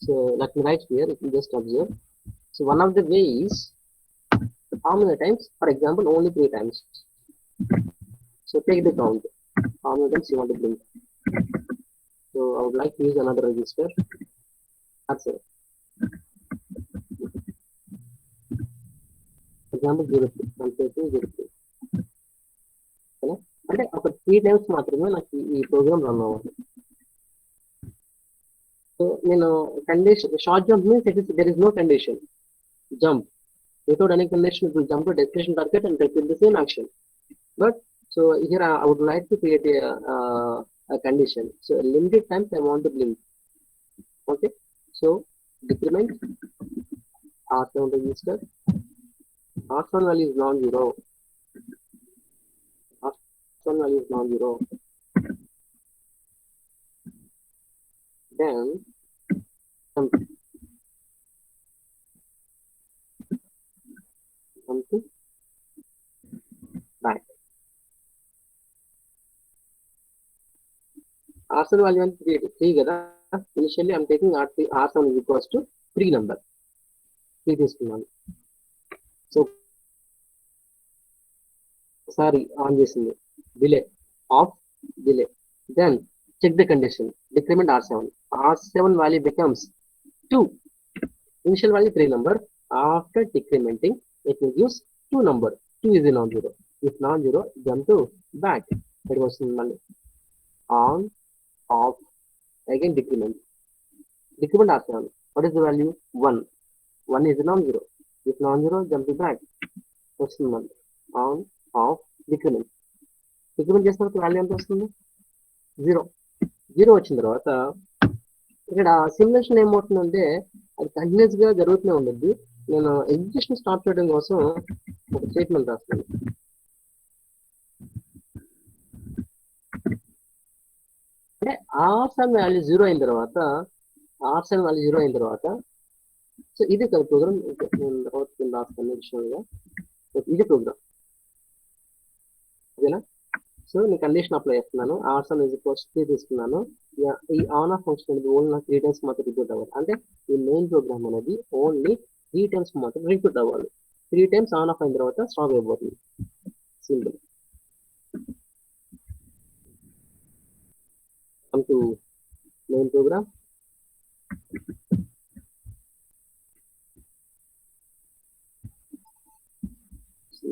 So let me write here, you can just observe. So one of the ways, how many times? For example, only 3 times. So take the count. How many times you want to blink? So I would like to use another register. That's it. For example, 0. I'm taking 0. అంటే ఒక 3 times మాత్రమే నాకు ఈ program run అవ్వాలి. So నేను condition short jump means there is no condition. Jump without any condition, it will jump to destination target and repeat the same action. But so here I would like to create a condition. So limited times I want to blink. Okay. So decrement R7 register. R7 value is non-zero. R7 value is non-zero. Then something back. R7 value and 3 కదా. Initially I'm taking R7 is equals to 3 number. 3 తీసుకున్నాను. So sorry on చేసింది, delay of delay. Then check the condition. Decrement R7. R7 value becomes 2. Initial value 3 number. After decrementing, it will use 2 number. 2 is a non-zero. If non-zero, jump to back. That was on, off, again decrement. Decrement R7. What is the value? 1. 1 is a non-zero. If non-zero, jump to back. Question 1. On, off, decrement. Decrement చేసిన తర్వాత value ఎంత వస్తుంది? 0. 0 వచ్చిన తర్వాత ఇక్కడ simulation ఏమవుతుందంటే అది continuous గా జరుగుతూనే ఉంటుంది. నేను ఎగ్జిక్యూషన్ స్టాప్ చేయడం కోసం ఒక స్టేట్మెంట్ రాస్తాను. అంటే R7 వాల్యూ 0 అయిన తర్వాత సో ఇది ప్రోగ్రామ్ నేను రాస్తాను అడిషనల్గా. ఇది ప్రోగ్రామ్, ఓకేనా? సో నేను కండిషన్ అప్లై చేస్తున్నాను. R7 is equals to 3 తీసుకున్నాను. ఈ ఆన్ ఆఫ్ ఫంక్షన్ అనేది ఓన్లీ 3 times మాత్రం రిపీట్ అవ్వాలి. అంటే ఈ మెయిన్ ప్రోగ్రామ్ అనేది ఓన్లీ 3 times మాత్రం రిపీట్ అవ్వాలి. 3 times ఆన్ ఆఫ్ అయిన తర్వాత స్టాప్ అయిపోతుంది. Simple. Come to main program.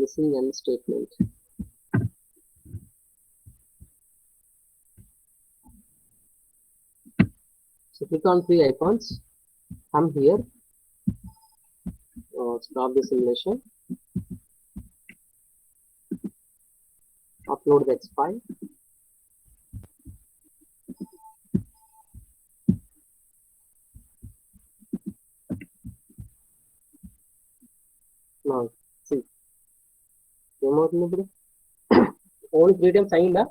Missing end statement. So click on 3 icons. Come here. stop the simulation, upload the X file. Now see, ఏమవుతుంది ఇప్పుడు only 3 times అయిందా?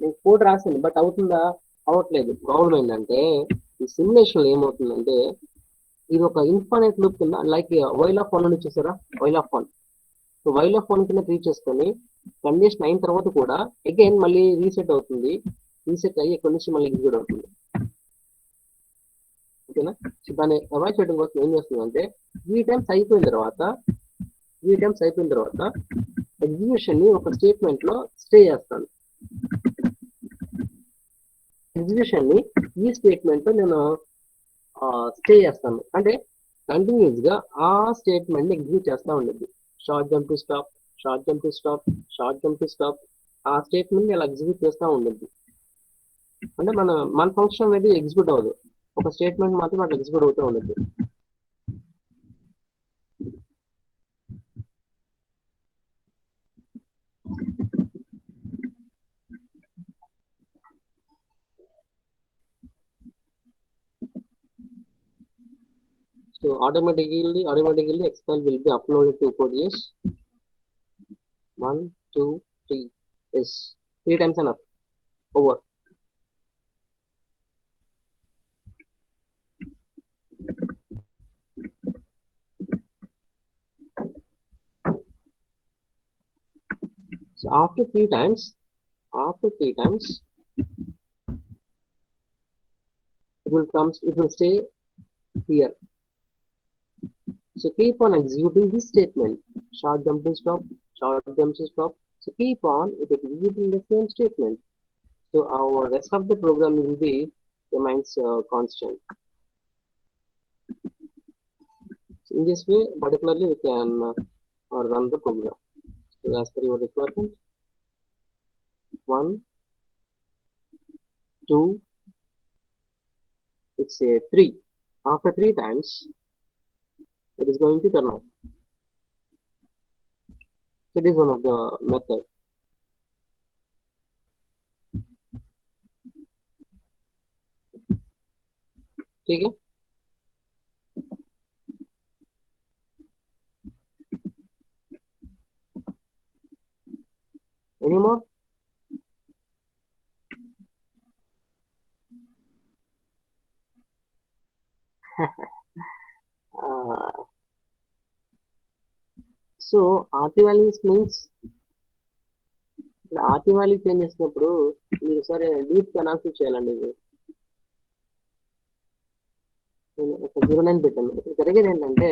నేను code రాసాను but అవుతుందా? అవ్వట్లేదు. ప్రాబ్లం ఏంటంటే ఈ సిమ్యులేషన్ ఏమవుతుందంటే ఇది ఒక ఇన్ఫైనైట్ లూప్ కింద లైక్ వైల్ ఆఫ్ 1 అని చూసారా, while of 1. So while of 1 కింద ట్రీట్ చేసుకొని కండిషన్ అయిన తర్వాత కూడా అగైన్ మళ్ళీ రీసెట్ అవుతుంది. రీసెట్ అయ్యి ఎక్కడి నుంచి మళ్ళీ ఎగ్జిక్యూట్ అవుతుంది. ఓకేనా? సో దాన్ని అవాయిడ్ చేయడం కోసం ఏం చేస్తుందంటే 3 times అయిపోయిన తర్వాత ఎగ్జిక్యూషన్ ని ఒక స్టేట్మెంట్ లో స్టే చేస్తాను. ఎగ్జిక్యూషన్ ని ఈ స్టేట్మెంట్ లో నేను స్టే చేస్తాను. అంటే కంటిన్యూస్ గా ఆ స్టేట్మెంట్ ని ఎగ్జిక్యూట్ చేస్తా ఉండేది. Short jump to stop, short jump to stop, short jump to stop, ఆ స్టేట్మెంట్ ని అలా ఎగ్జిక్యూట్ చేస్తూ ఉండేది. అంటే మన ఫంక్షన్ అనేది ఎగ్జిక్యూట్ అవ్వదు, ఒక స్టేట్మెంట్ మాత్రం అట్లా ఎగ్జిక్యూట్ అవుతూ ఉండేది. So automatically X file will be uploaded to Codes. 1, 2, 3. Yes, 3 times enough. Over. So after 3 times, it will stay here. So keep on executing this statement. Short jump to stop, short jump to stop. So keep on executing the same statement. So our rest of the program will be remains constant. So in this way, particularly we can run the program. So as per your requirement, 1, 2, it's a 3. After 3 times, it is going to turn off. So it is one of the method. ठीक है? Any more? So RT values means RT value change చేసినప్పుడు మీరు సరే deep analysis చేయాలండి. ఇది నేను ఒక 09 పెట్టాను. ఇక్కడ జరిగేది ఏంటంటే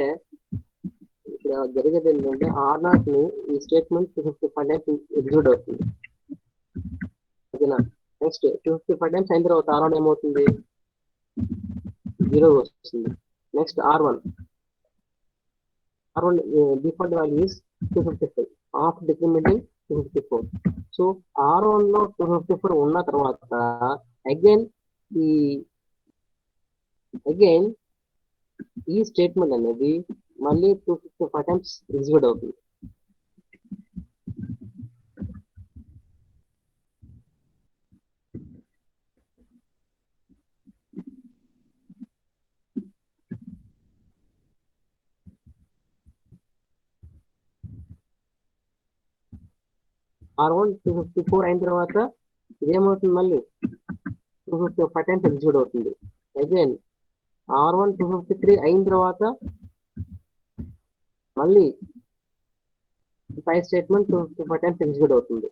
R0 ని ఈ స్టేట్మెంట్ 255 టైమ్స్ ఎగ్జిక్యూట్ అవుతుంది. ఓకేనా? నెక్స్ట్ 255 టైమ్స్ అయిన తర్వాత R1 ఏమవుతుంది? 0 వస్తుంది. Next R1 default value is 255 of decrementing 254. So R1 లో 254 ఉన్న తర్వాత అగైన్ ఈ స్టేట్మెంట్ అనేది మళ్ళీ 255 టైమ్స్ ఎగ్జిక్యూట్ అవుతుంది. R1 254 అయిన తర్వాత ఇదేమవుతుంది? మళ్ళీ 255 టైమ్స్ ఎగ్జిక్యూట్ అవుతుంది. అగైన్ R1 253 అయిన తర్వాత మళ్ళీ 5 స్టేట్మెంట్ 255 టైమ్స్ ఎగ్జిక్యూట్ అవుతుంది.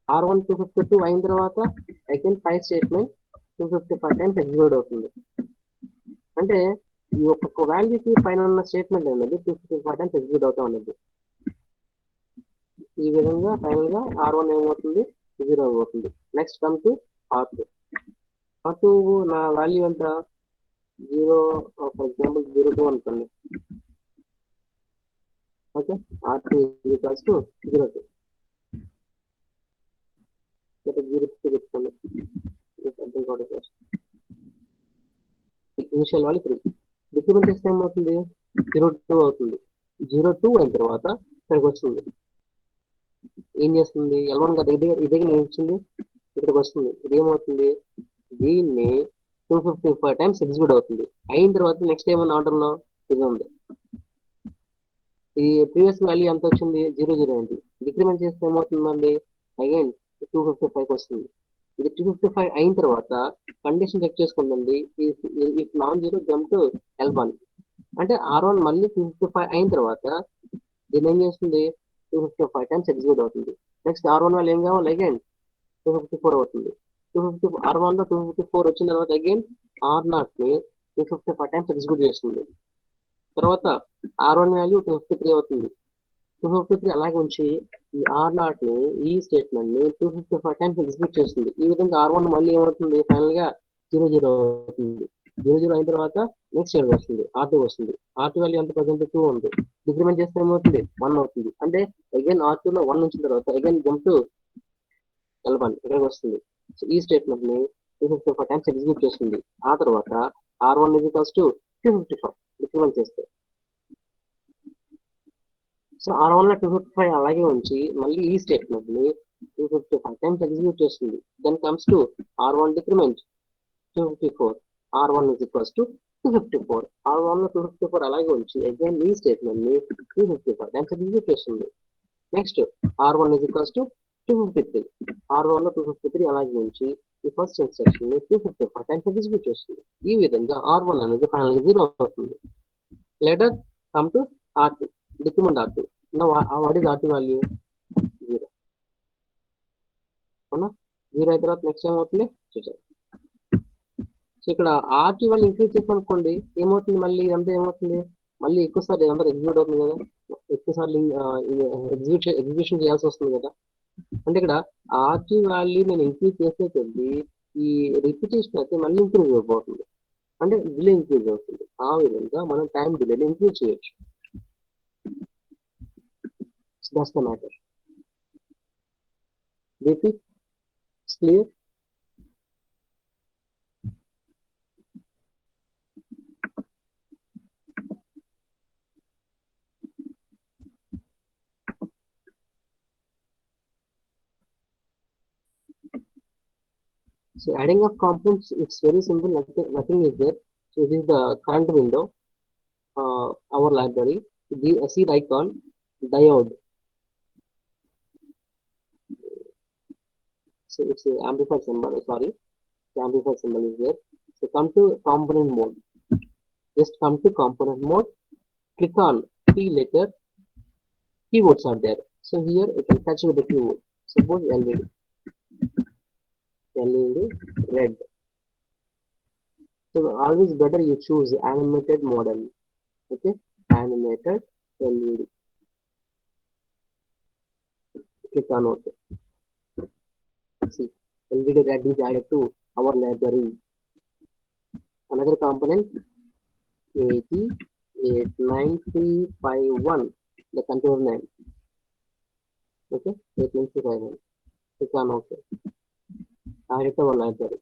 R1 252 అయిన తర్వాత అగైన్ 5 స్టేట్మెంట్ 255 టైమ్స్ ఎగ్జిక్యూట్ అవుతుంది. అంటే ఈ ఒక్కొక్క వాల్యూకి పైన ఉన్న స్టేట్మెంట్ అనేది 255 టైమ్స్ ఎగ్జిక్యూట్ అవుతా ఉన్నది. ఈ విధంగా ఫైనల్ గా R1 ఏమవుతుంది? 0 అవుతుంది. Next come to R2. R2 నా వాల్యూ ఎంత? 0, ఫర్ ఎగ్జాంపుల్ 02 అనుకోండి. Okay, R2 equals to 02. 02 పెట్టుకోండి. ఇనిషియల్ వాల్యూ 3, డిక్రిమెంట్ చేస్తే ఏమవుతుంది 02 అవుతుంది 02 అయిన తర్వాత ఇక్కడికి వస్తుంది ఏం చేస్తుంది L1 కదా ఇది నేను ఇచ్చింది ఇక్కడికి వస్తుంది ఇది ఏమవుతుంది దీన్ని 255 టైమ్స్ ఎగ్జిక్యూట్ అవుతుంది అయిన తర్వాత నెక్స్ట్ ఏమన్నా ఆర్డర్లో ఇది ఉంది ఈ ప్రీవియస్ వాల్యూ ఎంత వచ్చింది 00 అయింది డిక్రిమెంట్ చేస్తే ఏమవుతుందండి అగైన్ 255 వస్తుంది ఇది 255 అయిన తర్వాత కండిషన్ చెక్ చేసుకుందండి if non zero jump to L1 అంటే R1 మళ్ళీ 255 అయిన తర్వాత దీన్ని ఏం చేస్తుంది 255 టైమ్స్ ఎగ్జిక్యూట్ అవుతుంది నెక్స్ట్ R1 వాళ్ళు ఏం కావాలి అగైన్ 254 అవుతుంది 250 R1 లో 254 వచ్చిన తర్వాత అగైన్ R0 ని 255 టైమ్స్ ఎగ్జిక్యూట్ చేస్తుంది తర్వాత R1 వాల్యూ 253 అవుతుంది 253 అలాగే ఉంచి ఈ R0 ని ఈ స్టేట్మెంట్ ని 255 టైమ్స్ ఎగ్జిక్యూట్ చేస్తుంది ఈ విధంగా R1 మళ్ళీ ఏమవుతుంది ఫైనల్ గా 00 అవుతుంది 00 అయిన తర్వాత నెక్స్ట్ ఇయర్ వస్తుంది R2 వస్తుంది R2 వాల్యూ ఎంత ప్రజెంట్ 2 ఉంది డిక్రిమెంట్ చేస్తే ఏమవుతుంది 1 అవుతుంది అంటే అగైన్ R2 లో 1 వచ్చిన తర్వాత అగైన్ జంప్ టు L1 ఇక్కడికి వస్తుంది సో ఈ స్టేట్మెంట్ ని 255 టైమ్స్ ఎగ్జిక్యూట్ చేస్తుంది ఆ తర్వాత R1 is equals to 255 decrement చేస్తే సో R1 లో 255 అలాగే ఉంచి మళ్ళీ ఈ స్టేట్మెంట్ ని 255 టైమ్స్ ఎగ్జిక్యూట్ చేస్తుంది then comes to R1 decrement 254 R1 is equals to 254 R1 లో 254 అలాగే ఉంచి అగైన్ ఈ స్టేట్మెంట్ ని 255 టైమ్స్ ఎగ్జిక్యూట్ చేస్తుంది next R1 is equals to 253 R1 లో 253 అలాగే ఉంచి ఈ ఫస్ట్ ఇన్స్ట్రక్షన్ ని 255 టైమ్స్ ఎగ్జిక్యూట్ చేస్తుంది ఈ విధంగా R1 అనేది ఫైనల్ 0 అవుతుంది later come to R2 decrement R2 now what is R2 value 0 అవునా 0 అయిన తర్వాత నెక్స్ట్ ఏమవుతుంది చూసారు సో ఇక్కడ R2 వాల్యూ ఇంక్రీజ్ చేసామనుకోండి ఏమవుతుంది మళ్ళీ ఇదంతా ఏమవుతుంది మళ్ళీ ఎక్కువ సార్లు ఇదంతా ఎగ్జిక్యూట్ అవుతుంది కదా ఎక్కువ సార్లు ఎగ్జిక్యూషన్ చేయాల్సి వస్తుంది కదా అంటే ఇక్కడ R2 వాల్యూ నేను ఇంక్రీజ్ చేసే కొద్దీ ఈ రిపిటేషన్ అయితే మళ్ళీ ఇంక్రీజ్ అయిపోతుంది అంటే డిలే ఇంక్రీజ్ అవుతుంది ఆ విధంగా మనం టైం డిలే ఇంక్రీజ్ చేయొచ్చు that's the matter repeat clear So adding of components, it's very simple. Nothing is there. So this is the current window, our library. The seed icon, diode. So it's the amplifier symbol. Sorry, the amplifier symbol is there. So come to component mode. Just come to component mode. Click on P letter. Keywords are there. So here you can touch with the keyword. Suppose LED. LED red. So always better you choose animated model. Okay, animated LED. Click on OK. See, LED red is added to our library. Another component AT89351, the controller name. Okay, 89351. Click on OK. Add it to our library.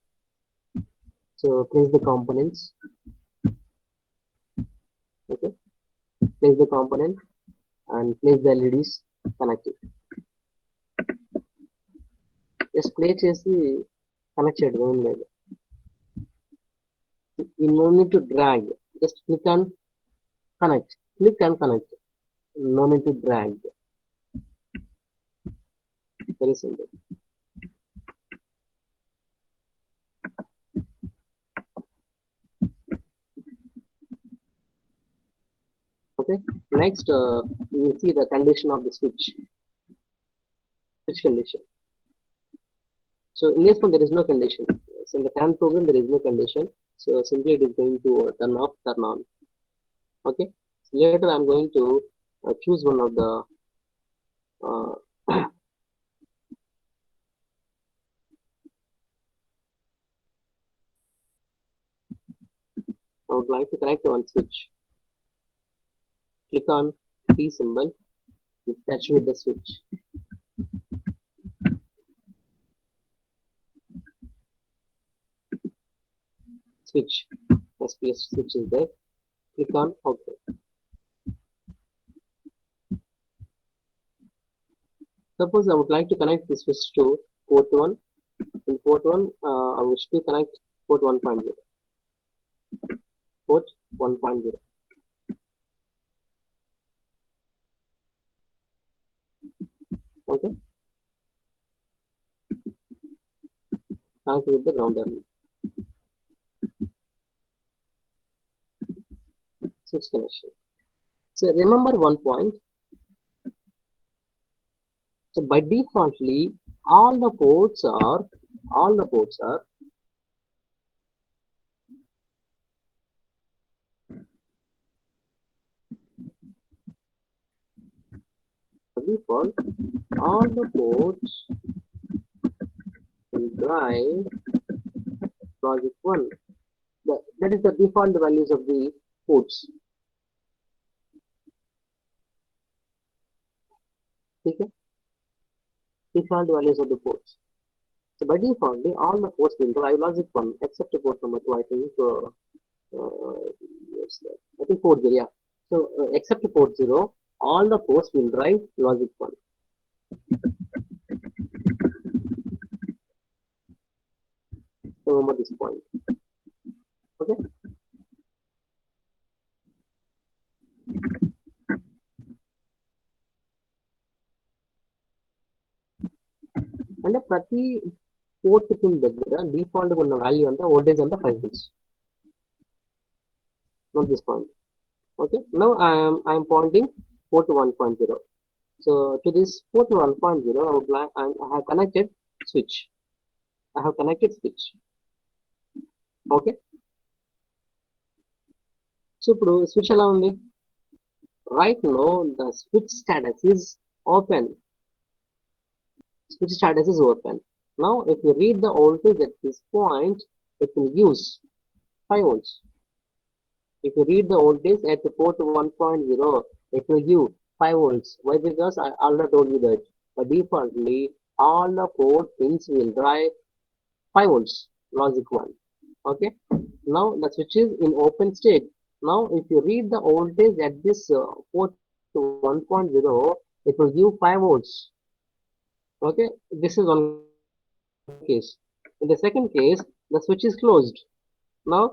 So place the components. Okay, place the component and place the LEDs connected. Just play చేసి connect చేయడం ఏం లేదు. You no need to drag. Just click and connect. Click and connect. No need to drag. Very simple. Okay. Next, you will see the condition of the switch. Switch condition. So in this one there is no condition. So in the current program there is no condition. So simply it is going to turn off, turn on. Okay. So later I'm going to choose one of the I would like to connect one switch. Click on P symbol. Touch with the switch. Switch. SPS switch is there. Click on OK. Suppose I would like to connect this switch to port 1. In port 1, I wish to connect port 1.0. Port 1.0. Okay. Connect with the ground terminal. Switch connection. So remember one point. So by defaultly, all the ports are default, all the ports will drive logic 1. That is the default values of the ports. Okay? Default values of the ports. So by default, all the ports will drive logic 1 except the port number 2, I think. Yes, I think port 0, yeah. So except port 0, all the ports will drive logic 1. Remember this point. Okay. And ప్రతి port pin దగ్గర default ఉన్న value అంతా voltage అంతా 5 volts. Note this point. Okay. Now I am pointing port 1.0. So to this port 1.0, I have connected switch. I have connected switch. Okay. So ఇప్పుడు switch ఎలా ఉంది? Right now the switch status is open. Switch status is open. Now if you read the voltage at this point, it will use 5 volts. If you read the voltage at the port 1.0, it will give 5 volts. Why? Because I already told you that by defaultly all the port pins will drive 5 volts, logic 1. Okay. Now the switch is in open state. Now if you read the voltage at this port 1.0, it will give 5 volts. Okay. This is one case. In the second case, the switch is closed. Now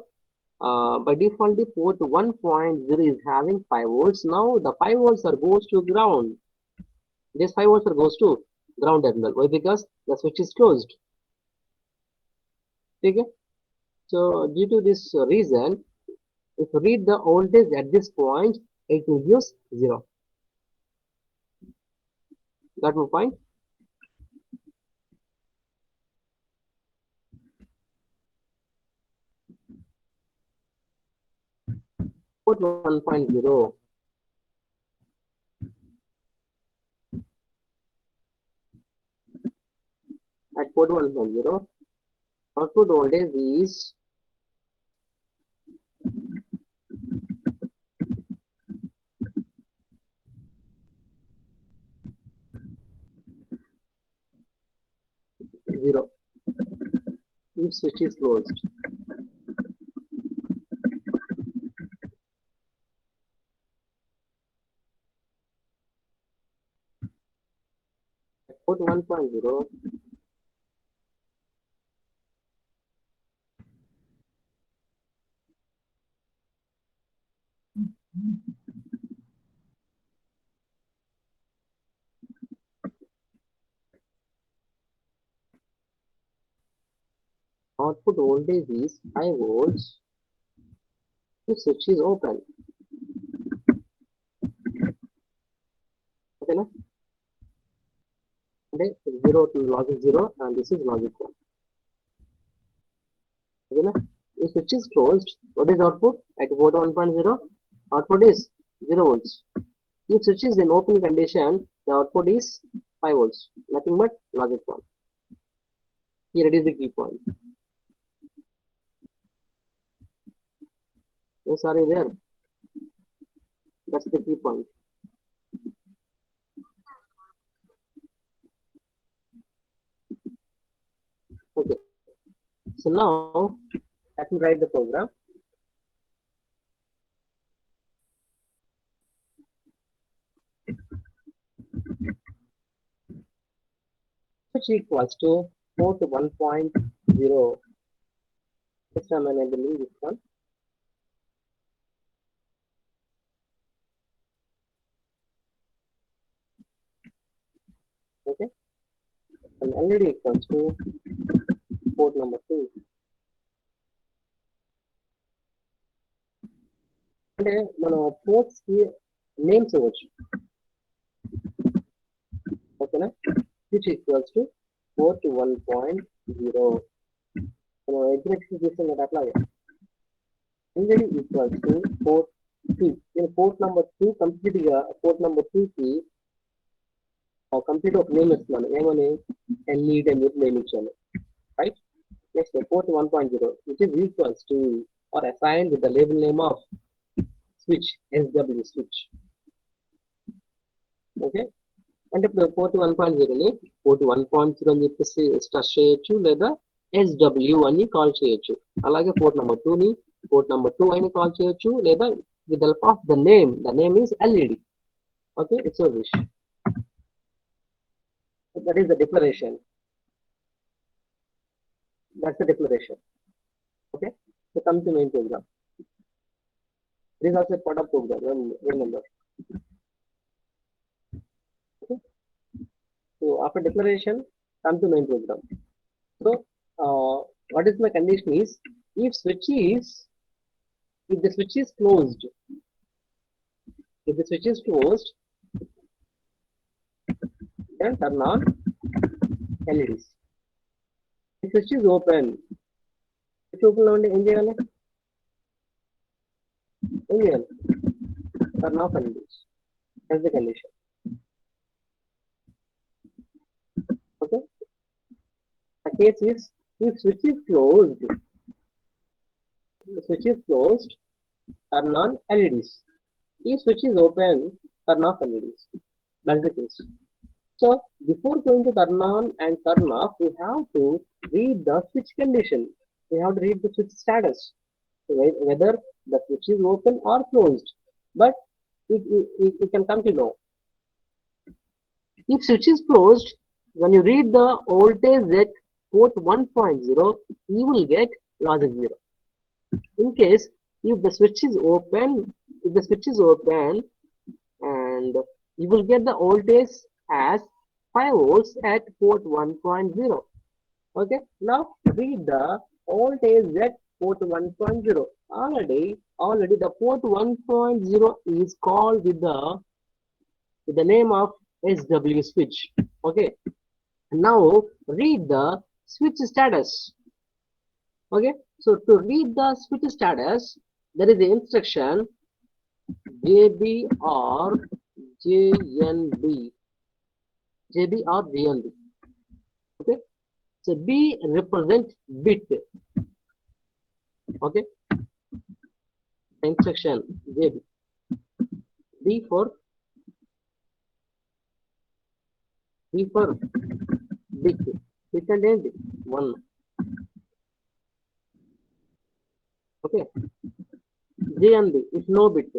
by default the port 1.0 is having 5 volts. Now the 5 volts are goes to ground. This 5 volts are goes to ground terminal. Why? Because the switch is closed. Okay. So due to this reason, if you read the voltage at this point, it will use 0. Got my point? Port 1.0. At port 1.0, output voltage is 0 if switch is closed. At port 1.0, output voltage is 5 volts if switch is open. Okay, na? Okay, 0 to logic 0 and this is logic 1. Okay, na? If switch is closed, what is output? At port 1.0, output is 0 volts. If switch is in open condition, the output is 5 volts. Nothing but logic 1. Here it is the key point. Yes, are you there? That's the key point. Okay. So now let me write the program. which equals to port 1.0. Yes, I'm enabling this one. Okay, and LED equals to port number 2. అంటే మనం ports కి names ఇవ్వచ్చు. ఓకేనా, which equals to port 1.0. మనం execute చేస్తాం కదా అట్లాగే. LED equals to port 2. నేను పోర్ట్ నెంబర్ 2 కంప్లీట్ గా పోర్ట్ నెంబర్ 2 కి కంప్లీట్ ఒక నేమ్ ఇస్తున్నాను. ఏమని LED అని చెప్పి నేమ్ ఇచ్చాను. Right, next port 1.0 which is equals to or assigned with the label name of switch, SW switch. Okay, అంటే ఇప్పుడు పోర్ట్ 1.0ని పోర్ట్ 1.0 అని చెప్పేసి స్ట్రెస్ చేయొచ్చు, లేదా SW అని కాల్ చేయొచ్చు. అలాగే పోర్ట్ నెంబర్ 2ని పోర్ట్ నెంబర్ 2 అని కాల్ చేయొచ్చు, లేదా with the help of the name is LED. Okay, it's your wish. That is the declaration. That's the declaration. Okay, so come to main program. This is also a part of program, remember. Okay, so after declaration, come to main program. So what is my condition is, if the switch is closed, then turn on LEDs. If the switch is open, ఏం చేయాలి? Turn off LEDs. That's the condition. Okay, the case is, if switch is closed, turn on LEDs. If switch is open, turn off LEDs. That's the case. So before going to turn on and turn off, we have to read the switch condition. We have to read the switch status, whether the switch is open or closed. But it can come to know. If switch is closed, when you read the voltage at port 1.0, you will get logic 0. In case if the switch is open, and you will get the voltage as 5 volts at port 1.0. Okay, now read the voltage at port 1.0. Already the port 1.0 is called with the name of SW switch. Okay, now read the switch status. Okay, so to read the switch status, there is the instruction JB or JNB. Okay, so B represent bit. Okay, the instruction JB. B for bit. Bit and end 1. Okay, J and B is no bit.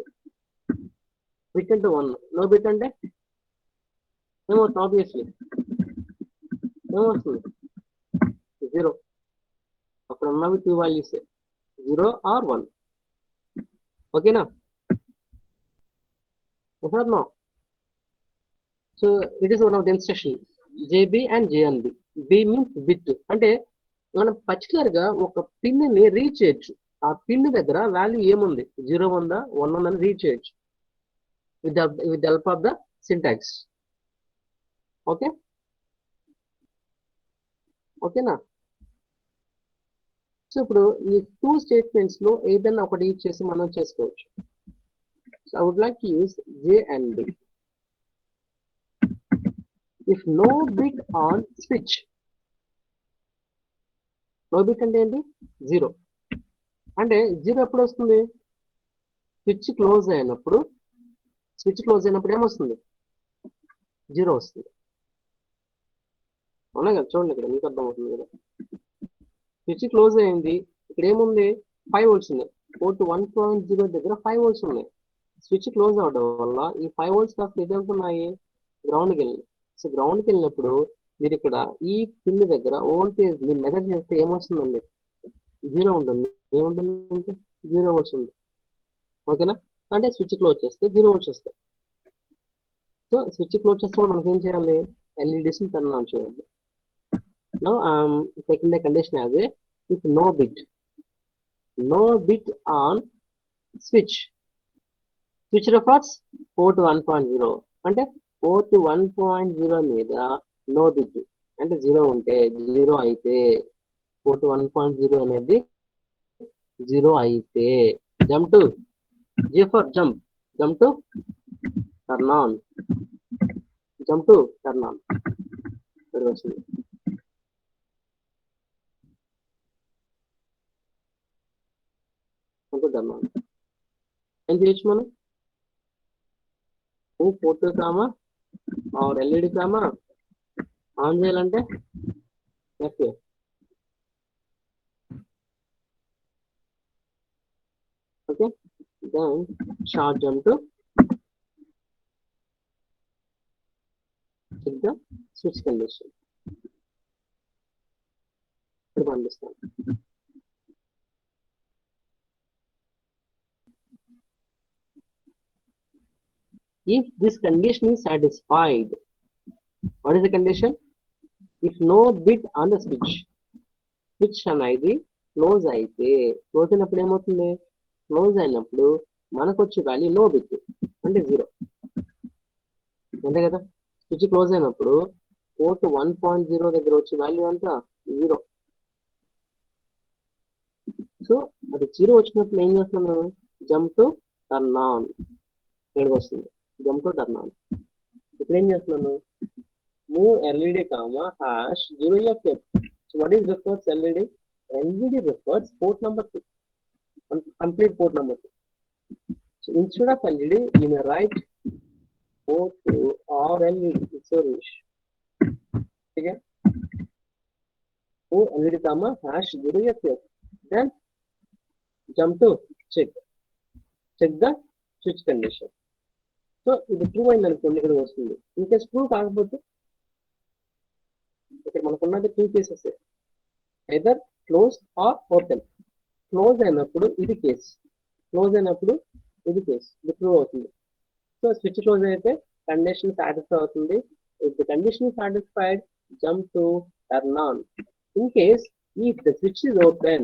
Bit and 1, no bit and obviously no 0. After now 2 values 0 or 1. Okay now. Or no? So it is one of the instructions, JB and JNB. B means bit. అంటే మనం particular గా ఒక pin ని read చేయొచ్చు. ఆ pin దగ్గర value ఏముంది, 0 ఉందా 1 ఉందని రీడ్ చేయొచ్చు with the help of the syntax. Okay, ఓకేనా? సో ఇప్పుడు ఈ 2 స్టేట్మెంట్స్ లో ఏదైనా ఒకటి యూజ్ చేసి మనం చేసుకోవచ్చు. So I would like to use J and B. If no bit on switch, no bit అంటే ఏంటి, 0. అంటే 0 ఎప్పుడు వస్తుంది, స్విచ్ క్లోజ్ అయినప్పుడు ఏమొస్తుంది, 0 వస్తుంది. అవునా కదా, చూడండి ఇక్కడ మీకు అర్థమవుతుంది కదా. స్విచ్ క్లోజ్ అయింది, ఇక్కడ ఏముంది 5 volts ఉన్నాయి. పోర్ట్ 1.0 దగ్గర 5 volts ఉన్నాయి. స్విచ్ క్లోజ్ అవడం వల్ల ఈ 5 volts కాస్త ఎటు వెళ్తున్నాయి, గ్రౌండ్కి వెళ్ళినాయి. సో గ్రౌండ్కి వెళ్ళినప్పుడు మీరు ఇక్కడ ఈ పిన్ దగ్గర వోల్టేజ్ ని మెజర్ చేస్తే ఏమొస్తుందండి? 0 ఉంటుంది. ఏముంటుంది అంటే 0 వస్తుంది. ఓకేనా? అంటే స్విచ్ క్లోజ్ చేస్తే 0 వచ్చేస్తాయి. సో స్విచ్ క్లోజ్ చేస్తే మనకి ఏం చేయాలి? LEDs ని టర్న్ ఆన్ చేయాలి. Now I'm taking the condition as a if no bit on switch refers port 1.0 అంటే పోర్ట్ 1.0 మీద నో బిట్ అంటే 0 ఉంటే 0 అయితే పోర్ట్ 1.0 అనేది 0 అయితే jump to J for jump to turn on ఇక్కడ వస్తుంది. turn on ఏం చేయొచ్చు మనం? Port comma R LED comma on చేయాలంటే okay okay then short jump to check the switch condition. ఇప్పుడు పంపిస్తాను. If this condition is satisfied, what is the condition? If no bit on the switch అనేది close అయితే close అయినప్పుడు ఏమవుతుంది? Close అయినప్పుడు మనకు వచ్చే వాల్యూ నో బిట్ అంటే 0 అంతే కదా. స్విచ్ క్లోజ్ అయినప్పుడు పోర్ట్ 1.0 దగ్గర వచ్చే వాల్యూ అంతా 0. సో అది 0 వచ్చినప్పుడు ఏం చేస్తున్నాను? జంప్ టు టర్న్ ఆన్ ఏడుగు వస్తుంది. Jump to turn on. ఇప్పుడు ఏం చేస్తున్నాను? Move LED comma hash 0FF. So what is refers LED? LED refers port number 2. Complete port number 2. So instead of LED, you may write port 2 or LED. So okay. Move LED comma hash 0FF. Then jump to check the switch condition. So ఇది true అయింది అనుకోండి ఇక్కడ వస్తుంది. In case true కాకపోతే ఇక్కడ మనకున్నది 2 cases, either close or open. Close అయినప్పుడు ఇది కేస్, క్లోజ్ అయినప్పుడు ఇది కేస్, ఇది ట్రూ అవుతుంది. సో స్విచ్ క్లోజ్ అయితే కండిషన్ సాటిస్ఫై అవుతుంది. If the condition is satisfied, jump to turn on. In case if the switch is open,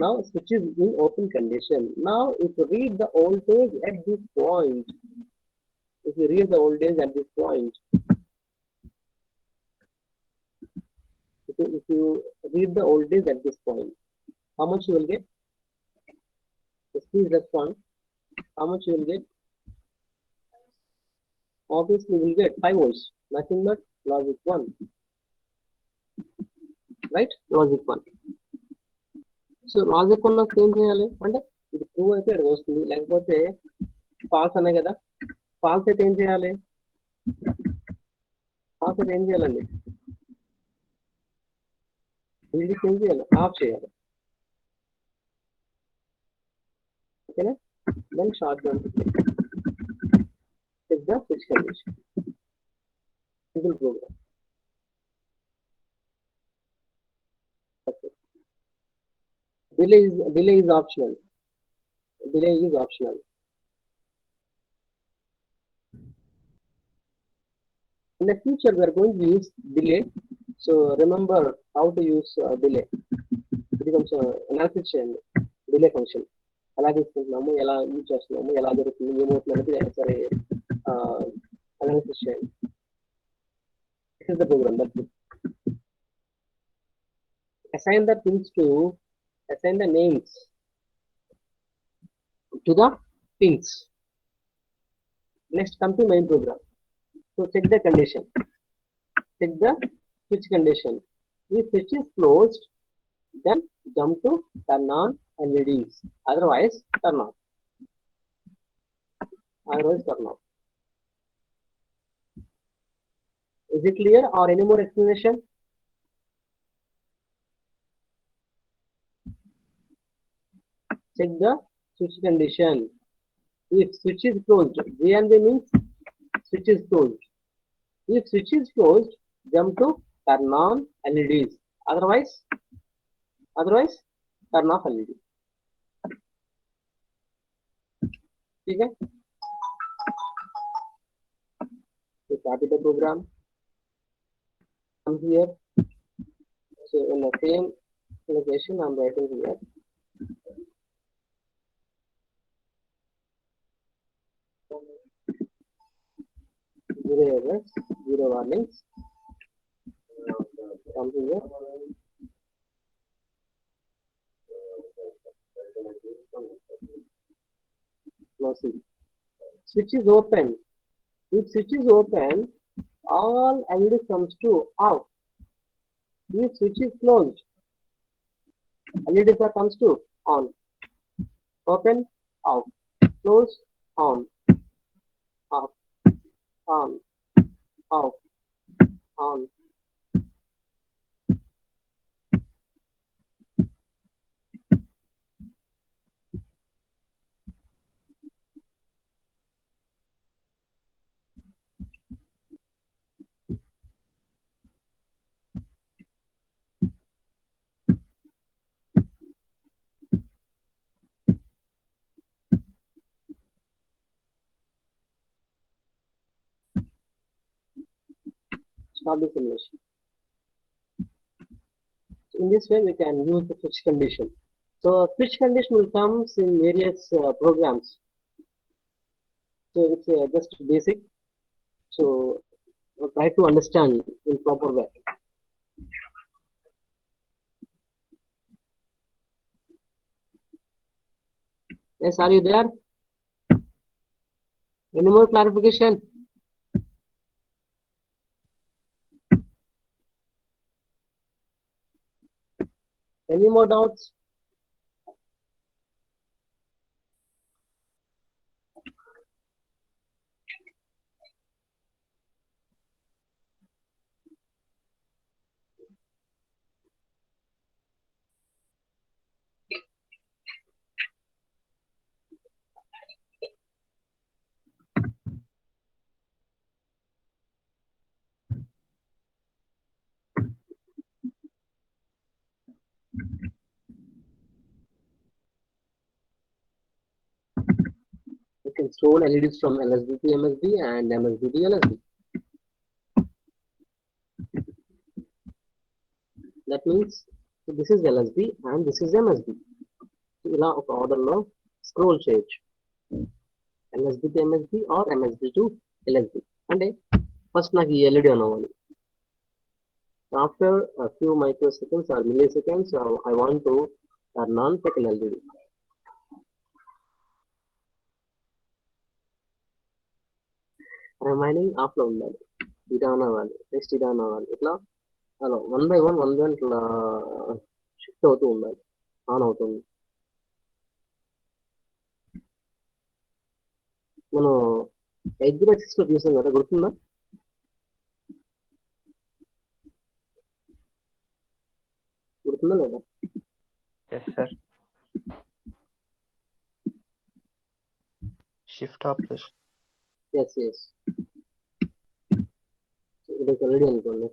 now switch is in open condition. Now if you read the voltage at this point, how much you will get? Please respond. How much you will get? Obviously we will get 5 volts, nothing but logic 1, right? Logic 1. So logic 1 నాకు ఏం చేయాలి అంటే ఇది true అయితే ఇక్కడ వస్తుంది, లేకపోతే falls అనే కదా. ఫాల్స్ అయితే ఏం చేయాలి? చేయాలండి? ఇది ఏం చేయాలి? ఆఫ్ చేయాలి. ఓకేనా? Then short jump check the switch condition. Simple program. Okay. Delay is optional. In the future, we are going to use delay. So remember how to use delay. It becomes analysis chain delay function. ఎలా తీసుకుంటున్నాము, ఎలా use చేస్తున్నాము, ఎలా జరుగుతుంది, ఏమవుతుంది సరే analysis చేయండి. This is the program. That's it. Assign the names to the pins. Next, come to main program. So check the condition. Check the switch condition. If switch is closed, then jump to turn on LEDs. Otherwise, turn off. Is it clear or any more explanation? Check the switch condition. If switch is closed, J and B means switch is closed. If switch is closed, jump to turn on LEDs. Otherwise, otherwise turn off LED. ठीक है? So copy the program. Come here. So in the same location, I'm writing here. Zero errors, zero warnings. Come here. Now see, switch is open. If switch is open, all LED comes to off. If switch is closed, LEDs are comes to on. Open, off. Close, on. Off, on, off, on. Stop the simulation. So in this way, we can use the switch condition. So switch condition will come in various programs. So it's just basic. So try to understand in proper way. Yes, are you there? Any more clarification? Any more doubts? You can store LEDs from LSB to MSB and MSB to LSB. That means so this is LSB and this is MSB. ఇలా ఒక ఆర్డర్లో scroll చేయొచ్చు LSB to MSB or MSB to LSB. అంటే first నాకు ఈ LED on అవ్వాలి. After a few microseconds or milliseconds, I want to turn on second LED. Remaining ఆఫ్లో ఉండాలి. ఇది ఆన్ అవ్వాలి, నెక్స్ట్ ఇది ఆన్ అవ్వాలి. ఇట్లా అలా వన్ బై వన్ ఇట్లా షిఫ్ట్ అవుతూ ఉండాలి, ఆన్ అవుతుంది. మనం 806 లో చూసాం కదా, గుర్తుందా? గుర్తుందా లేదా? Yes, sir. Shift plus. Yes yes. ఇది ఆల్రెడీ అనుకోండి.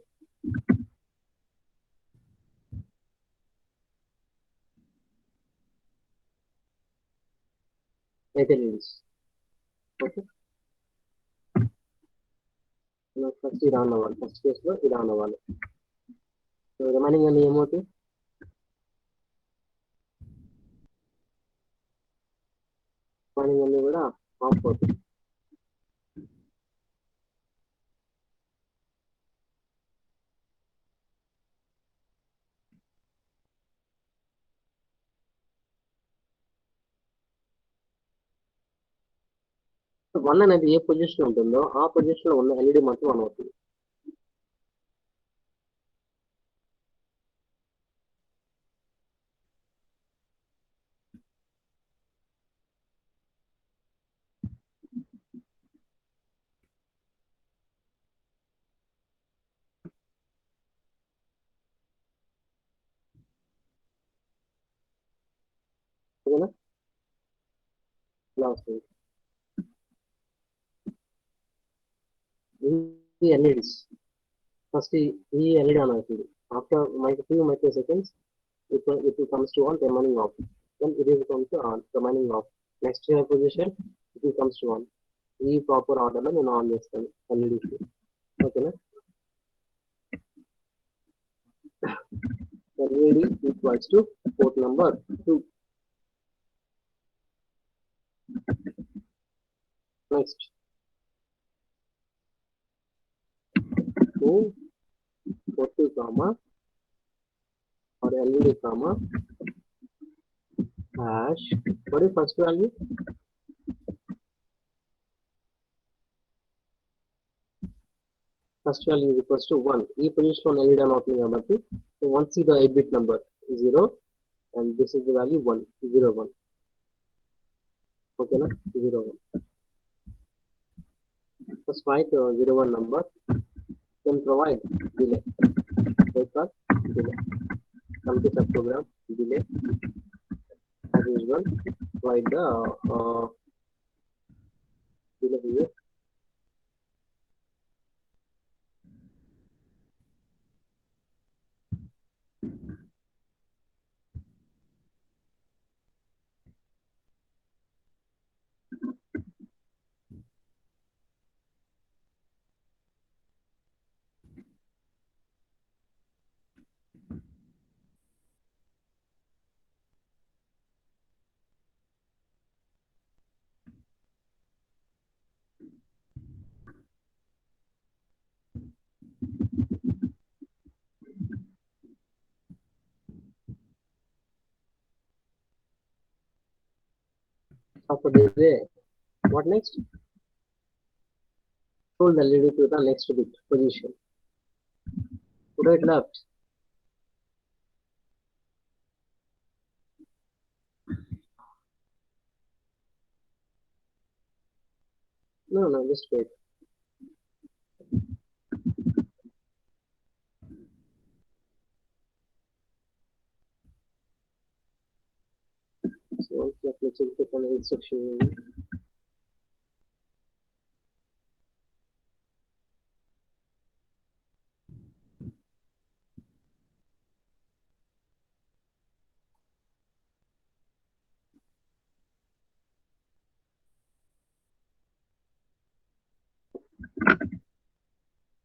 అయితే లేడీస్ ఓకే, ఫస్ట్ ఇది ఆన్ అవ్వాలి. ఫస్ట్ కేసులో ఇది ఆన్ అవ్వాలి. సో రిమైనింగ్ అన్ని ఏమవుతాయి? రిమైనింగ్ అన్ని కూడా ఆఫ్ అవుతాయి. వన్ అనేది ఏ పొజిషన్ ఉంటుందో ఆ పొజిషన్ లో ఉన్న ఎల్ఈడి మాత్రం ఆన్ అవుతుంది. ఓకేనా? ఇలా వస్తుంది. the LEDs. First, the LED on అవుతుంది. After few microseconds, it will comes to on, remaining off. Then it will come to on, remaining off. Next position, it will comes to on. ఈ proper ఆర్డర్లో నేను on చేస్తాను ఎల్ఈడికి. ఓకేనా? LED equals to port number 2. Next, move port 2 comma or LED comma hash. What is first value? First value is equals to 1. ఈ position లో LED on అవుతుంది కాబట్టి once see the 8-bit number 0 and this is the value 1 0 1. Okay na? 0 1. First write 0 1 number, then provide delay. Record delay. Come to subprogram delay. As usual, provide the delay here. After delay, what next? Roll the LED to the next bit position. Right left. No, just wait. So let me check the final instruction.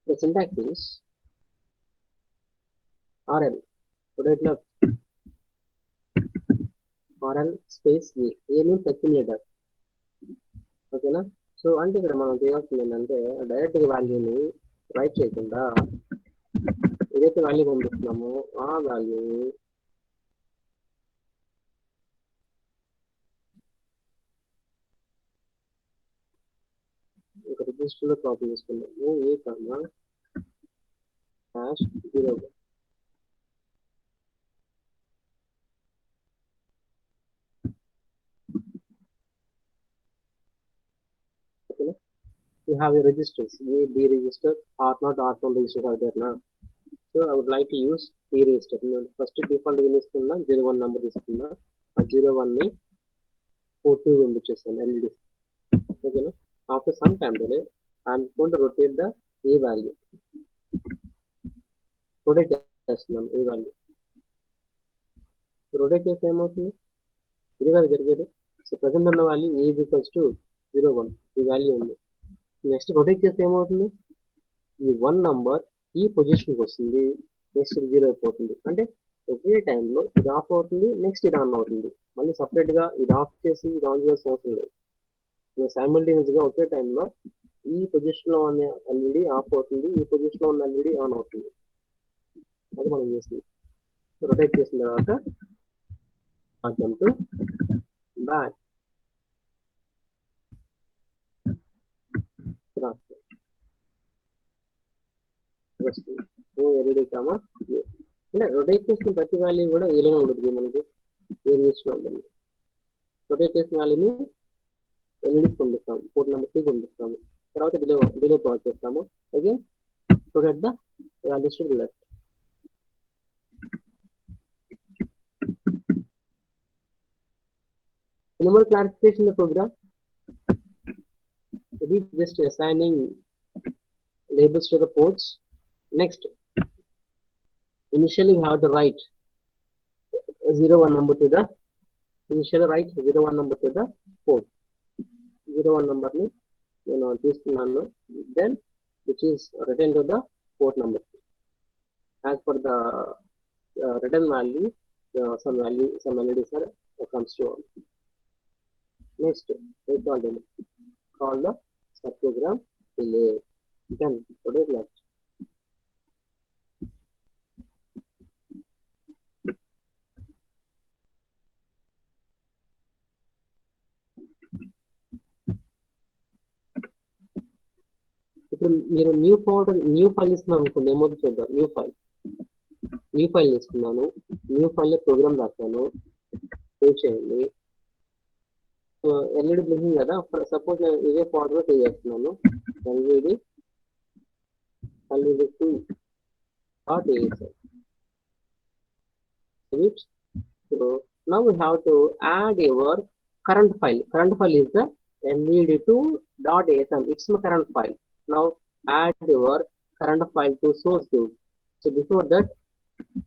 The syntax is RL. Right left. RL space A. A means accumulator. ఓకేనా? So అంటే ఇక్కడ మనం చేయాల్సింది ఏంటంటే direct వాల్యూని right చేయకుండా ఏదైతే value పంపిస్తున్నామో ఆ వాల్యూని ఒక రిజిస్టర్లో కాపీ చేసుకున్నాము. ఏ కన్నా హ్యాష్ 0. ఓకేనా? You have your registers, A, B register, R0, R1 register are there now. So I would like to use B register. First default తీసుకున్నా 01 number తీసుకున్నా. ఆ 01 ని 42 పంపించేస్తాను LED. ఓకేనా? After some time delay, I am going to rotate the A value. Rotate చేస్తున్నాను A value. Rotate చేస్తే ఏమవుతుంది? ఇది కాదు జరిగేది. సో ప్రజెంట్ ఉన్న value A is equals to 01. ఈ వాల్యూ ఉంది. నెక్స్ట్ రొటేట్ చేస్తే ఏమవుతుంది? ఈ 1 నంబర్ ఈ పొజిషన్కి వస్తుంది. నెక్స్ట్ 0 అయిపోతుంది. అంటే ఒకే టైంలో ఇది ఆఫ్ అవుతుంది, నెక్స్ట్ ఇది ఆన్ అవుతుంది. మళ్ళీ సపరేట్గా ఇది ఆఫ్ చేసి ఇది ఆన్ చేయాల్సిన అవసరం లేదు. సైమల్టేనియస్గా ఒకే టైంలో ఈ పొజిషన్లో ఉన్న ఎల్ఈడి ఆఫ్ అవుతుంది, ఈ పొజిషన్లో ఉన్న ఎల్ఈడి ఆన్ అవుతుంది. అది మనం చేస్తుంది. రొటేట్ చేసిన తర్వాత జంప్ బ్యాక్ ఎల్ఈడి కామా అంటే రొటేట్ చేసిన ప్రతి వాల్యూ కూడా ఏలోనే ఉంటుంది. మనకి ఏది చేసిన ఉంటుంది. రొటేట్ చేసిన వాల్యూని ఎల్ఈడికి పంపిస్తాము, పోర్ట్ నెంబర్ 2 పంపిస్తాము. తర్వాత డిలే పాజ్ చేస్తాము. Again rotate the values to the left. Any more clarification in the program? It is just assigning labels to the ports. Next, initially we have to write 01 number to the initially write 01 number to the port. 01 number ni తీసుకున్నాను, then which is written to the port number. As per the return value, some values are comes to all. Next, we call the subprogram delay. Then today's left. ఇప్పుడు మీరు new file ఇస్తున్నాను అనుకోండి, ఏమవుతుంది చూద్దాం. New file తీసుకున్నాను, new file programme రాస్తాను, save చేయండి. So LED blinking కదా, సపోజ్ నేను ఇదే ఫార్వర్డ్ సేవ్ చేస్తున్నాను, LED 2 dot ASL. So now we have to add your current file. Current file is the led2.asm. It's my current file. Now add your current file to source code. So before that,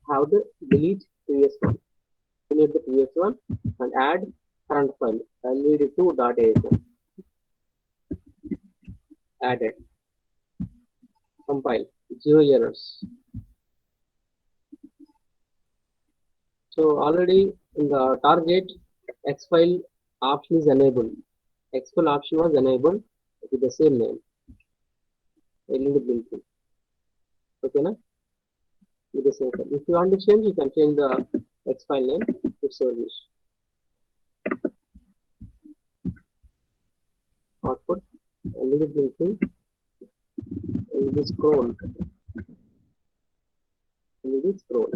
have to delete previous one. Delete the previous one and add current file led2.asm. Added. Compile. 0 errors. So already in the target, X file option is enabled. X file option was enabled with the same name. LED blinking. Okay, na? With the same file. If you want to change, you can change the X file name to service. Output LED blinking. LED scroll. LED scroll.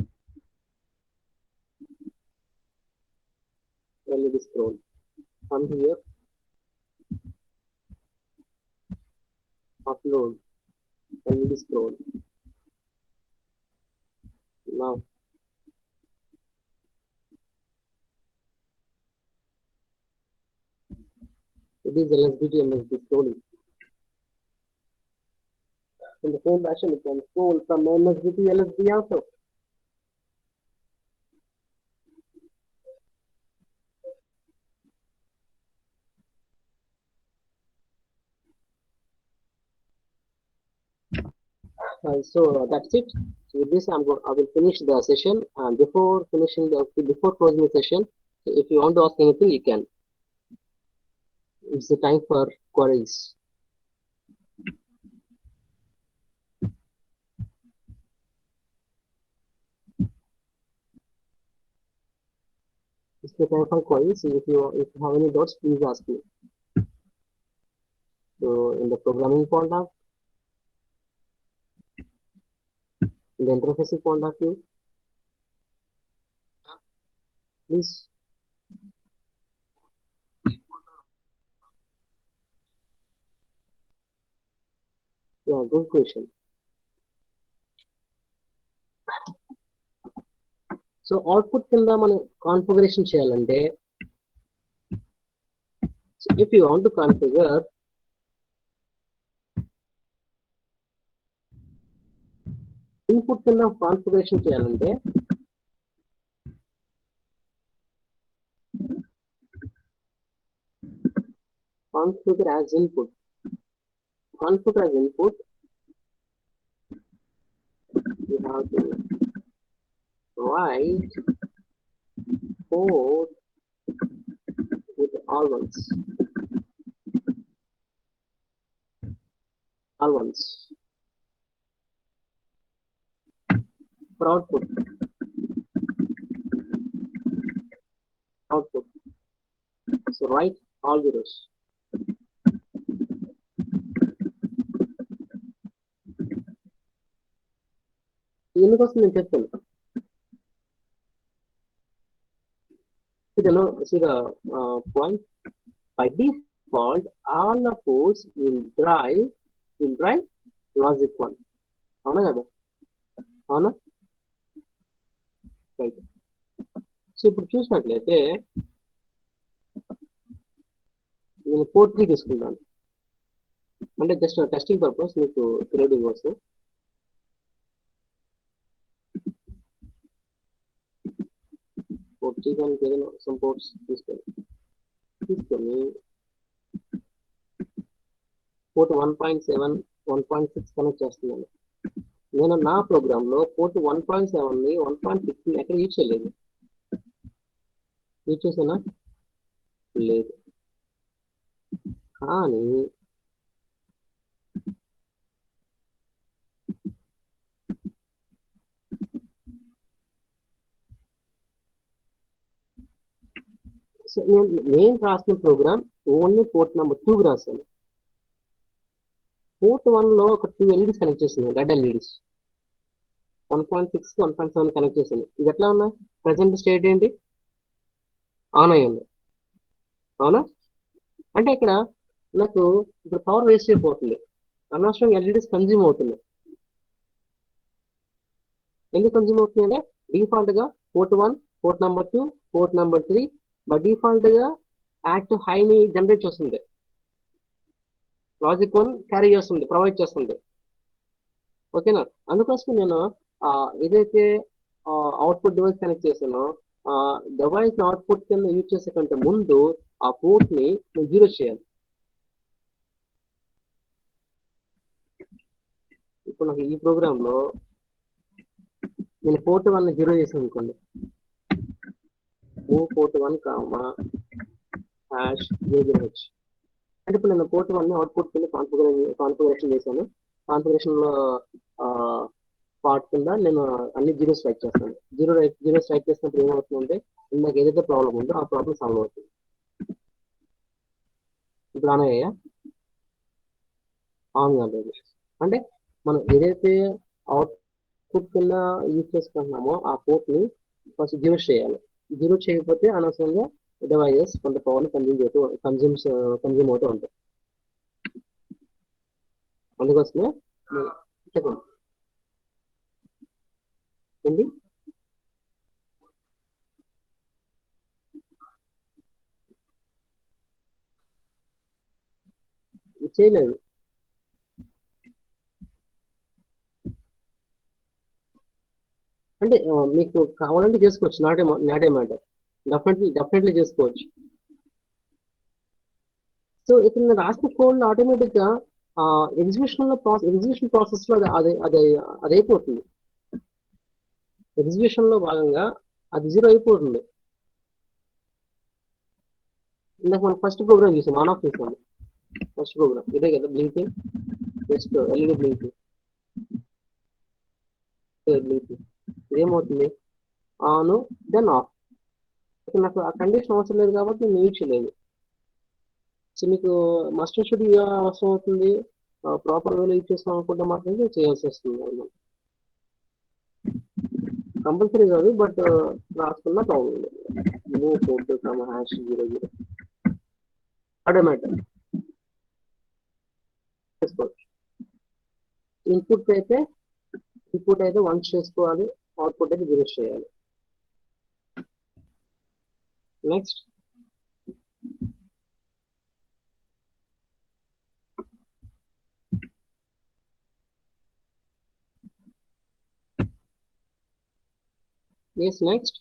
LED scroll. Come here. Upload. LED scroll. Now it is LSBT MSB scrolling. In the same fashion, you can scroll from MSB to LSB also. So that's it. So with this, I will finish the session. And before closing the session, if you want to ask anything, you can. It's the time for queries. It's the time for queries. If you have any doubts, please ask me. So in the programming point of, in the interfacing point of view, please. Yeah, good question. So output కింద మనం configuration చేయాలంటే, so if you want to configure input కింద configuration చేయాలంటే, configure as input. Configure as input, you have to write code with all ones. For output. So write all zeros. ఎందుకోసం నేను చెప్తాను. See the point. By default, all the ports will drive logic 1. అవునా కదా? అవునా? Right. So ఇప్పుడు చూసినట్లయితే నేను port 3 తీసుకుంటాను. అంటే జస్ట్ టెస్టింగ్ పర్పస్ మీకు తెలియడం కోసం. పోర్ట్ చేయడానికి ఏదైనా సమ్ పోర్ట్స్ తీసుకొని పోర్ట్ 1.7 1.6 కనెక్ట్ చేస్తున్నాను. నేను నా ప్రోగ్రాంలో పోర్ట్ 1.7ని 1.6ని ఎక్కడ యూజ్ చేయలేదు. యూజ్ చేసానా? లేదు. కానీ నేను రాసిన ప్రోగ్రామ్ ఓన్లీ పోర్ట్ నెంబర్ 2కి రాశాను. పోర్ట్ 1లో ఒక 2 ఎల్ఈడీస్ కనెక్ట్ చేసింది, రెడ్ ఎల్ఈడీస్ 1.6 1.7 కనెక్ట్ చేసింది. ఇది ఎట్లా ఉన్నా ప్రజెంట్ స్టేట్ ఏంటి? ఆన్ అయ్యి ఉంది. అవునా? అంటే ఇక్కడ నాకు ఇప్పుడు పవర్ వేస్ట్ అయిపోతుంది, అనవసరంగా ఎల్ఈడీస్ కన్జ్యూమ్ అవుతుంది. ఎందుకు కన్జ్యూమ్ అవుతుంది అంటే డిఫాల్ట్ గా port 1, port number 2, port number 3 by default గా యాక్టివ్ హైని జనరేట్ చేస్తుంది, లాజిక్ 1 క్యారీ చేస్తుంది, ప్రొవైడ్ చేస్తుంది. ఓకేనా? అందుకోసం నేను ఏదైతే అవుట్పుట్ డివైస్ కనెక్ట్ చేసానో డివైస్ అవుట్పుట్ కింద యూజ్ చేసే కంటే ముందు ఆ పోర్ట్ ని నేను జీరో చేయాలి. ఇప్పుడు నాకు ఈ ప్రోగ్రామ్ లో నేను పోర్ట్ 1 జీరో చేసాను అనుకోండి, move port 1 comma hash 00h. అంటే ఇప్పుడు నేను పోర్ట్ 1 అవుట్పుట్ కింద కాన్ఫిగరేషన్ చేశాను. కాన్ఫిగరేషన్ లో పార్ట్ కింద నేను అన్ని జీరో స్ట్రైక్ చేస్తాను. జీరో స్ట్రైక్ చేసినప్పుడు ఏమవుతుందంటే ఇందాక ఏదైతే ప్రాబ్లం ఉందో ఆ ప్రాబ్లం సాల్వ్ అవుతుంది. ఇప్పుడు ఆన్ అయ్యా? ఆన్ కాలేదు. అంటే మనం ఏదైతే అవుట్పుట్ కింద యూజ్ చేసుకుంటున్నామో ఆ పోర్ట్ ని ఫస్ట్ జీరో చేయాలి. జీరో చేయకపోతే అనవసరంగా డివైజెస్ కొంత పవర్ కన్జ్యూమ్ అవుతూ ఉంటాయి. అందుకోసమే చెప్పండి ఏంటి చేయలేదు. అంటే మీకు కావాలంటే చేసుకోవచ్చు, నాటే మ్యాటర్. డెఫినెట్లీ చేసుకోవచ్చు. సో ఇక్కడ నేను రాసిన కోడ్ ఆటోమేటిక్ గా ఎగ్జిక్యూషన్ ప్రాసెస్ లో అది అయిపోతుంది. ఎగ్జిక్యూషన్ లో భాగంగా అది జీరో అయిపోతుంది. ఇందాక మనం ఫస్ట్ ప్రోగ్రామ్ చూసాం, ఆన్ ఆఫ్ చూసాము. ఫస్ట్ ప్రోగ్రామ్ ఇదే కదా, బ్లింకింగ్, జస్ట్ ఎల్ఈడి బ్లింకింగ్. ఏమవుతుంది? On then off. నాకు ఆ కండిషన్ అవసరం లేదు కాబట్టి నేను యూజ్ చేయలేదు. సో మీకు మస్ట్ షుడ్ అవసరం అవుతుంది, ప్రాపర్ వేలో యూజ్ చేస్తాం అనుకుంటే మాత్రమే చేయాల్సి వస్తుంది అన్నమాట. కంపల్సరీ కాదు, బట్ రాసుకున్న ప్రాబ్లం లేదు. Move port comma hash 00 automatic చేసుకోవచ్చు. ఇన్పుట్ అయితే 1 చేసుకోవాలి, అవుట్పుట్ అయితే 0 చేయాలి. నెక్స్ట్ నెక్స్ట్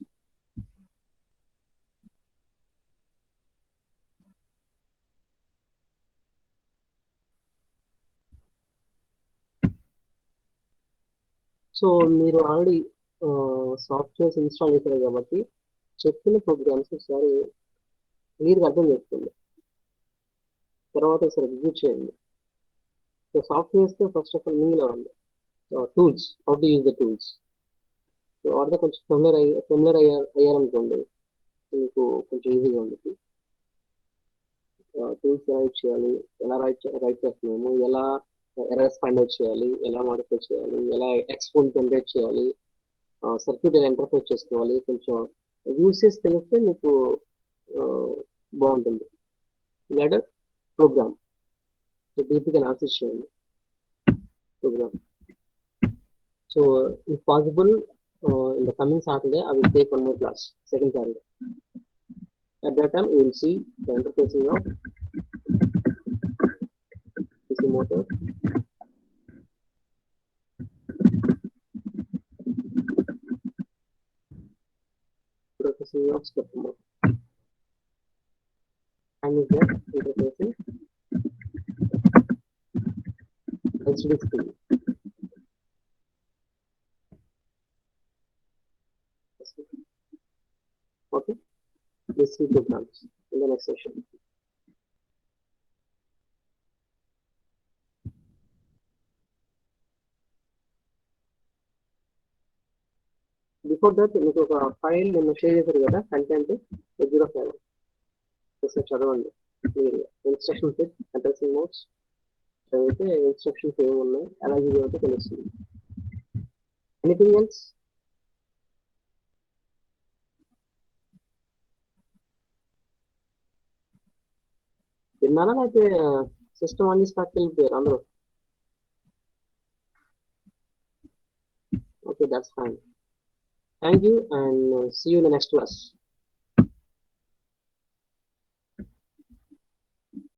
సో మీరు ఆల్రెడీ సాఫ్ట్వేర్స్ ఇన్స్టాల్ చేశారు కాబట్టి చెప్పిన ప్రోగ్రామ్స్ ఒకసారి క్లియర్గా అర్థం చేసుకోండి, తర్వాత ఒకసారి ఎగ్జిక్యూట్ చేయండి. So softwares first of all మీలో ఉంది tools, how to use the tools. So వాటితో కొంచెం ఫెమిలియర్ అయ్యారనుకోండి, మీకు కొంచెం ఈజీగా ఉంటుంది. టూల్స్ ఎలా యూజ్ చేయాలి, ఎలా రైట్ చేస్తున్నాము, ఎలా ఎర్రర్స్ ఫైండ్ అవుట్ చేయాలి, ఎలా మాడిఫై చేయాలి, ఎలా ఎక్స్పోర్ట్ జనరేట్ చేయాలి, సర్క్యూట్ ఎలా ఇంటర్ఫేస్ చేసుకోవాలి, కొంచెం యూసెస్ తెలిస్తే మీకు బాగుంటుంది. లేదా ప్రోగ్రామ్ డీప్గా అనాలిసిస్ చేయండి program. So if possible in the coming Saturday I will take one more class, second Saturday. At that time you will see the interfacing of PC motor. Processing of step motor. And is there interfacing LCD screen. Okay, these three programs in the next session. Before that, మీకు ఒక file నేను share చేశారు కదా content 805 ఒకసారి చదవండి మీరు instruction set addressing notes చదివితే instructions ఏమి ఉన్నాయి ఎలా యూజ్ అవుతుందో తెలుస్తుంది. Anything else? విన్నారా అయితే సిస్టమ్ అన్ని స్టాక్ వెళ్ళిపోయారు అందరూ? Okay, that's fine. Thank you and see you in the next class.